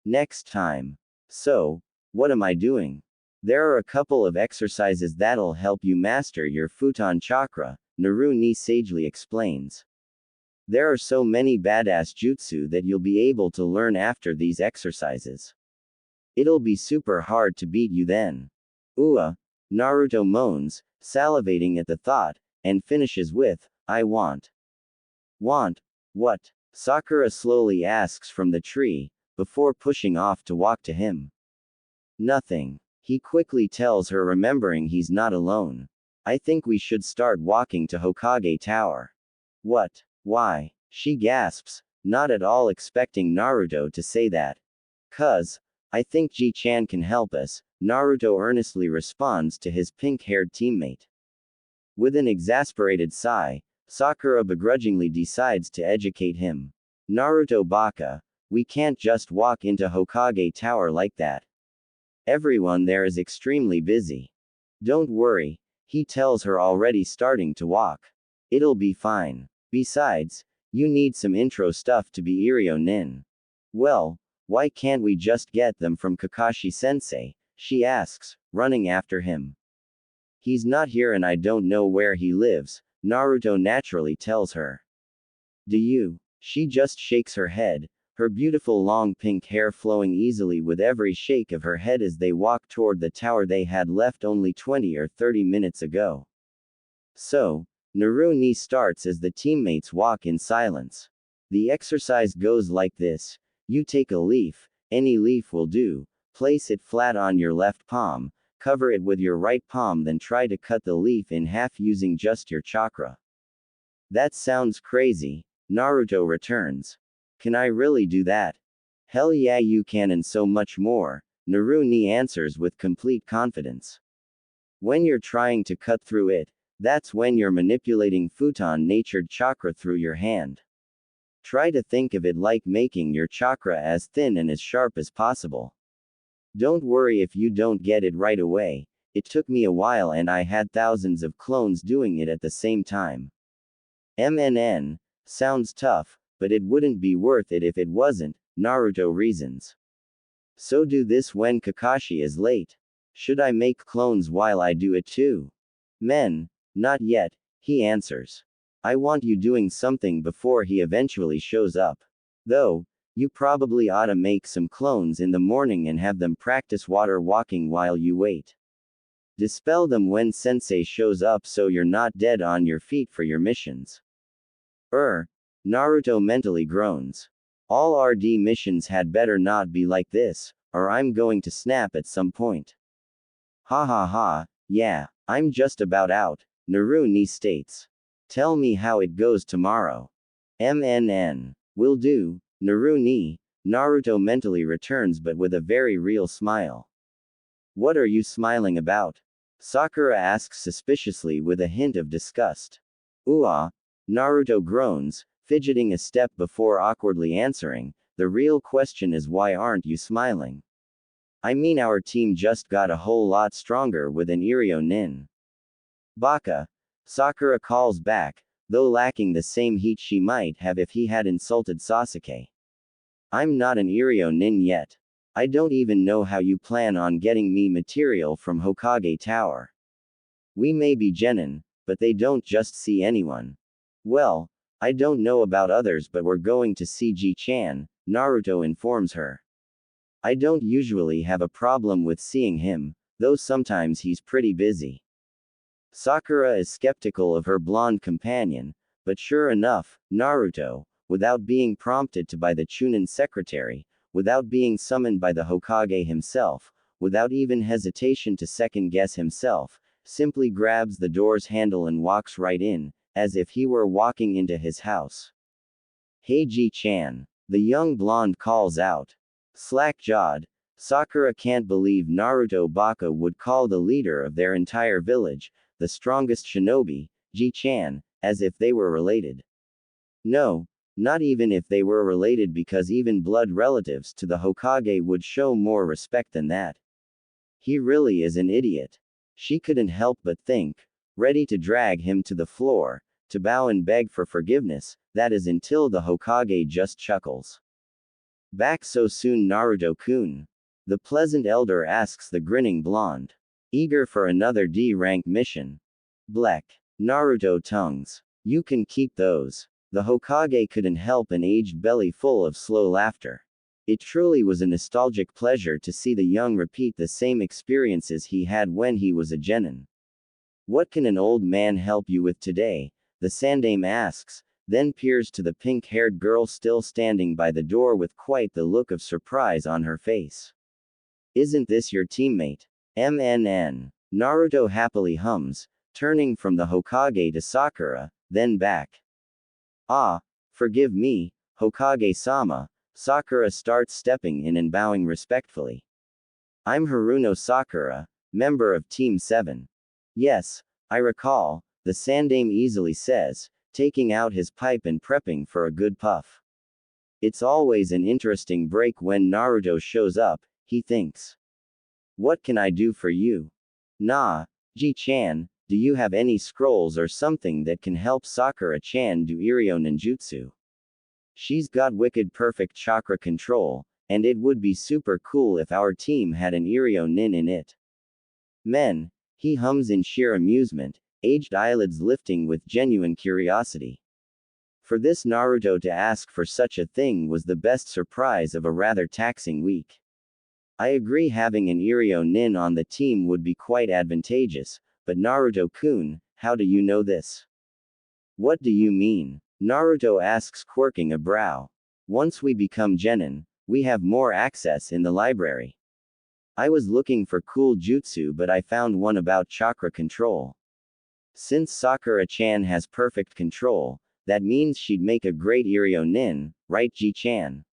"Next time." "So, what am I doing?" "There are a couple of exercises that'll help you master your futon chakra," Naru-ni sagely explains. "There are so many badass jutsu that you'll be able to learn after these exercises. It'll be super hard to beat you then." Naruto moans, salivating at the thought, and finishes with, "I want." "Want? What?" Sakura slowly asks from the tree, before pushing off to walk to him. "Nothing," he quickly tells her, remembering he's not alone. "I think we should start walking to Hokage Tower." "What? Why?" she gasps, not at all expecting Naruto to say that. "'Cause, I think Ji-chan can help us," Naruto earnestly responds to his pink-haired teammate. With an exasperated sigh, Sakura begrudgingly decides to educate him. "Naruto baka, we can't just walk into Hokage Tower like that. Everyone there is extremely busy." "Don't worry," he tells her, already starting to walk. "It'll be fine. Besides, you need some intro stuff to be Iryo Nin." "Well, why can't we just get them from Kakashi-sensei?" she asks, running after him. "He's not here and I don't know where he lives," Naruto naturally tells her. "Do you?" She just shakes her head, her beautiful long pink hair flowing easily with every shake of her head as they walk toward the tower they had left only 20 or 30 minutes ago. So, Naru-ni starts as the teammates walk in silence. The exercise goes like this: you take a leaf, any leaf will do, place it flat on your left palm, cover it with your right palm, then try to cut the leaf in half using just your chakra. "That sounds crazy," Naruto returns. "Can I really do that?" "Hell yeah you can, and so much more," Naru-ni answers with complete confidence. "When you're trying to cut through it, that's when you're manipulating futon-natured chakra through your hand. Try to think of it like making your chakra as thin and as sharp as possible. Don't worry if you don't get it right away, it took me a while and I had thousands of clones doing it at the same time. Sounds tough, but it wouldn't be worth it if it wasn't," Naruto reasons. So do this when Kakashi is late. Should I make clones while I do it too? Men, not yet, he answers. I want you doing something before he eventually shows up. Though, you probably ought to make some clones in the morning and have them practice water walking while you wait. Dispel them when sensei shows up so you're not dead on your feet for your missions. Naruto mentally groans. All RD missions had better not be like this, or I'm going to snap at some point. Ha ha ha, yeah, I'm just about out, Naruto states. Tell me how it goes tomorrow. MNN. Will do, Naruto. Naruto mentally returns but with a very real smile. What are you smiling about? Sakura asks suspiciously with a hint of disgust. Naruto groans, fidgeting a step before awkwardly answering, the real question is why aren't you smiling? I mean our team just got a whole lot stronger with an Iryo Nin. Baka. Sakura calls back, though lacking the same heat she might have if he had insulted Sasuke. I'm not an Iryo Nin yet. I don't even know how you plan on getting me material from Hokage Tower. We may be genin, but they don't just see anyone. Well, I don't know about others but we're going to see Ji-chan, Naruto informs her. I don't usually have a problem with seeing him, though sometimes he's pretty busy. Sakura is skeptical of her blonde companion, but sure enough, Naruto, without being prompted to by the Chunin secretary, without being summoned by the Hokage himself, without even hesitation to second-guess himself, simply grabs the door's handle and walks right in, as if he were walking into his house. Hey Ji-chan. The young blonde calls out. Slack-jawed, Sakura can't believe Naruto Baka would call the leader of their entire village, the strongest shinobi, Ji-chan, as if they were related. No, not even if they were related because even blood relatives to the Hokage would show more respect than that. He really is an idiot. She couldn't help but think, ready to drag him to the floor, to bow and beg for forgiveness, that is until the Hokage just chuckles. Back so soon Naruto-kun? The pleasant elder asks the grinning blonde. Eager for another D-rank mission. Blech. Naruto tongues. You can keep those. The Hokage couldn't help an aged belly full of slow laughter. It truly was a nostalgic pleasure to see the young repeat the same experiences he had when he was a genin. What can an old man help you with today? The Sandame asks, then peers to the pink-haired girl still standing by the door with quite the look of surprise on her face. Isn't this your teammate? MNN. Naruto happily hums, turning from the Hokage to Sakura, then back. Forgive me, Hokage-sama. Sakura starts stepping in and bowing respectfully. I'm Haruno Sakura, member of Team 7. Yes, I recall, the Sandame easily says, taking out his pipe and prepping for a good puff. It's always an interesting break when Naruto shows up, he thinks. What can I do for you? Nah, Ji-chan, do you have any scrolls or something that can help Sakura-chan do Iryo ninjutsu? She's got wicked perfect chakra control, and it would be super cool if our team had an Iryo nin in it. Men, he hums in sheer amusement, aged eyelids lifting with genuine curiosity. For this Naruto to ask for such a thing was the best surprise of a rather taxing week. I agree having an Iryo nin on the team would be quite advantageous, but Naruto-kun, how do you know this? What do you mean? Naruto asks quirking a brow. Once we become genin, we have more access in the library. I was looking for cool jutsu but I found one about chakra control. Since Sakura-chan has perfect control, that means she'd make a great Iryo nin, right Ji-chan?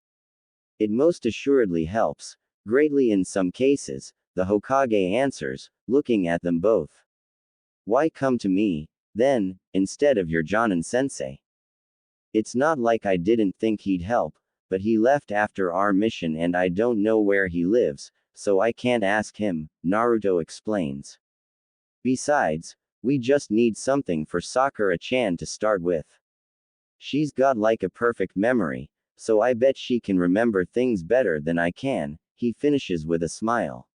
It most assuredly helps, greatly in some cases, the Hokage answers, looking at them both. Why come to me, then, instead of your Jonin-sensei? It's not like I didn't think he'd help, but he left after our mission and I don't know where he lives, so I can't ask him, Naruto explains. Besides, we just need something for Sakura-chan to start with. She's got like a perfect memory, so I bet she can remember things better than I can, he finishes with a smile.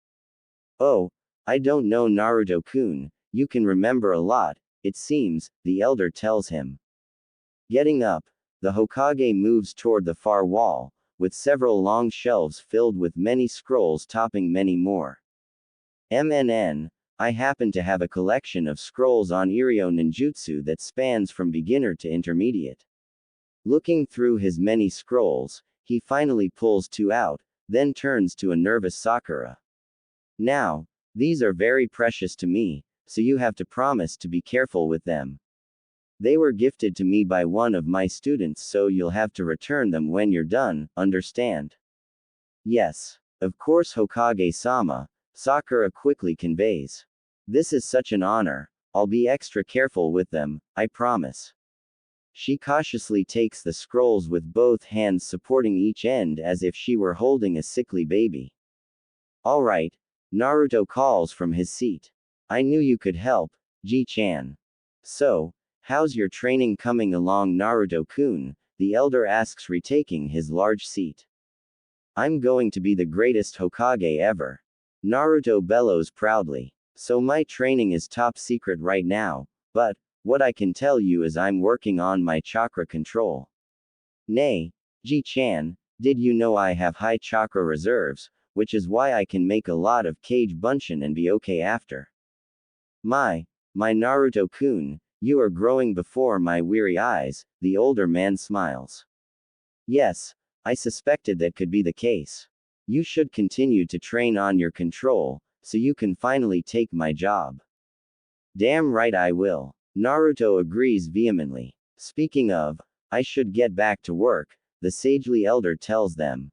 Oh, I don't know Naruto-kun, you can remember a lot, it seems, the elder tells him. Getting up, the Hokage moves toward the far wall, with several long shelves filled with many scrolls topping many more. I happen to have a collection of scrolls on Iryo ninjutsu that spans from beginner to intermediate. Looking through his many scrolls, he finally pulls two out, then turns to a nervous Sakura. Now, these are very precious to me, so you have to promise to be careful with them. They were gifted to me by one of my students, so you'll have to return them when you're done, understand? Yes. Of course, Hokage-sama, Sakura quickly conveys. This is such an honor, I'll be extra careful with them, I promise. She cautiously takes the scrolls with both hands supporting each end as if she were holding a sickly baby. Alright, Naruto calls from his seat. I knew you could help, Ji-chan. So, how's your training coming along, Naruto-kun? The elder asks, retaking his large seat. I'm going to be the greatest Hokage ever. Naruto bellows proudly. So my training is top secret right now, but, what I can tell you is I'm working on my chakra control. Nay, Ji-chan, did you know I have high chakra reserves, which is why I can make a lot of Kage Bunshin and be okay after. My Naruto-kun, you are growing before my weary eyes, the older man smiles. Yes, I suspected that could be the case. You should continue to train on your control, so you can finally take my job. Damn right I will. Naruto agrees vehemently. Speaking of, I should get back to work, the sagely elder tells them.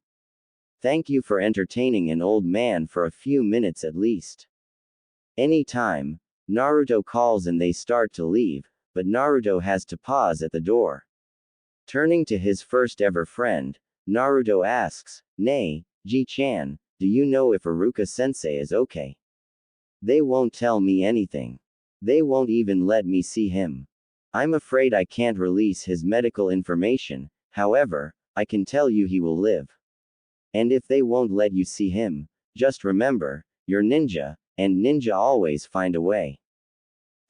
Thank you for entertaining an old man for a few minutes at least. Any time, Naruto calls and they start to leave, but Naruto has to pause at the door. Turning to his first ever friend, Naruto asks, Nay, Ji-chan, do you know if Iruka-sensei is okay? They won't tell me anything. They won't even let me see him. I'm afraid I can't release his medical information, however, I can tell you he will live. And if they won't let you see him, just remember, you're ninja, and ninja always find a way.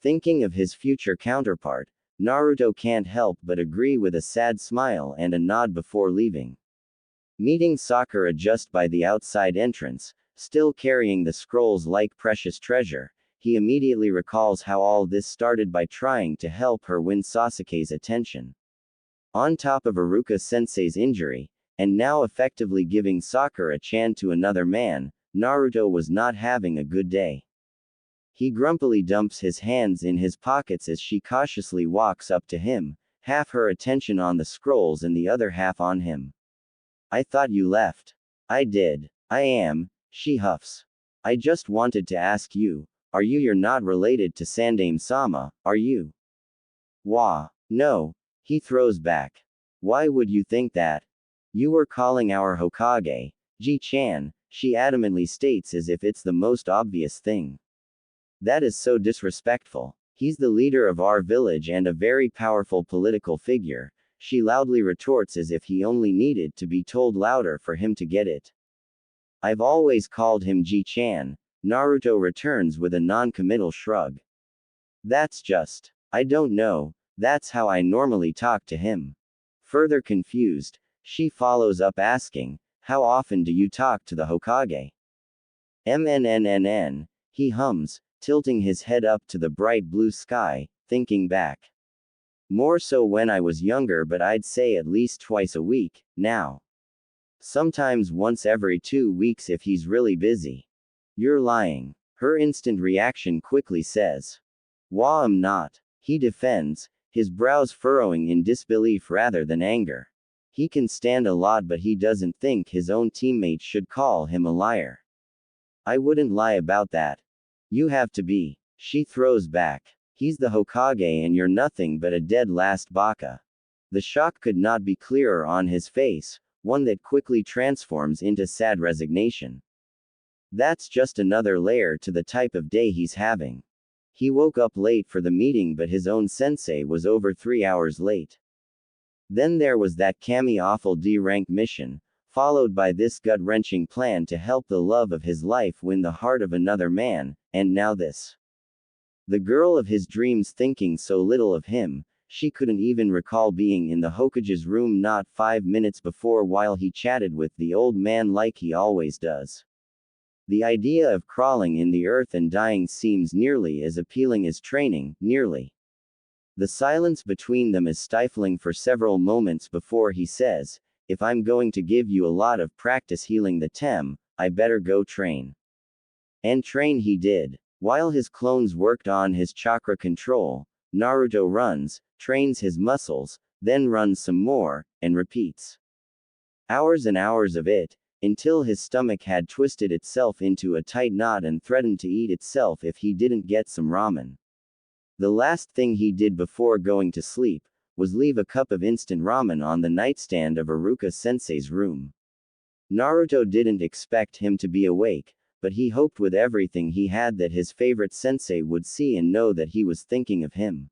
Thinking of his future counterpart, Naruto can't help but agree with a sad smile and a nod before leaving. Meeting Sakura just by the outside entrance, still carrying the scrolls like precious treasure, he immediately recalls how all this started by trying to help her win Sasuke's attention. On top of Iruka-sensei's injury, and now effectively giving Sakura-chan to another man, Naruto was not having a good day. He grumpily dumps his hands in his pockets as she cautiously walks up to him, half her attention on the scrolls and the other half on him. I thought you left. I did. I am, she huffs. I just wanted to ask you, you're not related to Sandaime-sama, are you? Wah. No. He throws back. Why would you think that? You were calling our Hokage, Ji-chan, she adamantly states as if it's the most obvious thing. That is so disrespectful. He's the leader of our village and a very powerful political figure, she loudly retorts as if he only needed to be told louder for him to get it. I've always called him Ji-chan, Naruto returns with a non-committal shrug. That's just. I don't know, that's how I normally talk to him. Further confused, she follows up asking, how often do you talk to the Hokage? He hums, tilting his head up to the bright blue sky, thinking back. More so when I was younger, but I'd say at least twice a week, now. Sometimes once every 2 weeks if he's really busy. You're lying. Her instant reaction quickly says. Wah, I'm not. He defends, his brows furrowing in disbelief rather than anger. He can stand a lot, but he doesn't think his own teammates should call him a liar. I wouldn't lie about that. You have to be. She throws back. He's the Hokage and you're nothing but a dead last baka. The shock could not be clearer on his face, one that quickly transforms into sad resignation. That's just another layer to the type of day he's having. He woke up late for the meeting, but his own sensei was over 3 hours late. Then there was that Kami awful D-rank mission, followed by this gut-wrenching plan to help the love of his life win the heart of another man, and now this. The girl of his dreams thinking so little of him, she couldn't even recall being in the Hokage's room not 5 minutes before while he chatted with the old man like he always does. The idea of crawling in the earth and dying seems nearly as appealing as training, nearly. The silence between them is stifling for several moments before he says, "If I'm going to give you a lot of practice healing the Tem, I better go train." And train he did. While his clones worked on his chakra control, Naruto runs, trains his muscles, then runs some more, and repeats. Hours and hours of it, until his stomach had twisted itself into a tight knot and threatened to eat itself if he didn't get some ramen. The last thing he did before going to sleep was leave a cup of instant ramen on the nightstand of Iruka-sensei's room. Naruto didn't expect him to be awake, but he hoped with everything he had that his favorite sensei would see and know that he was thinking of him.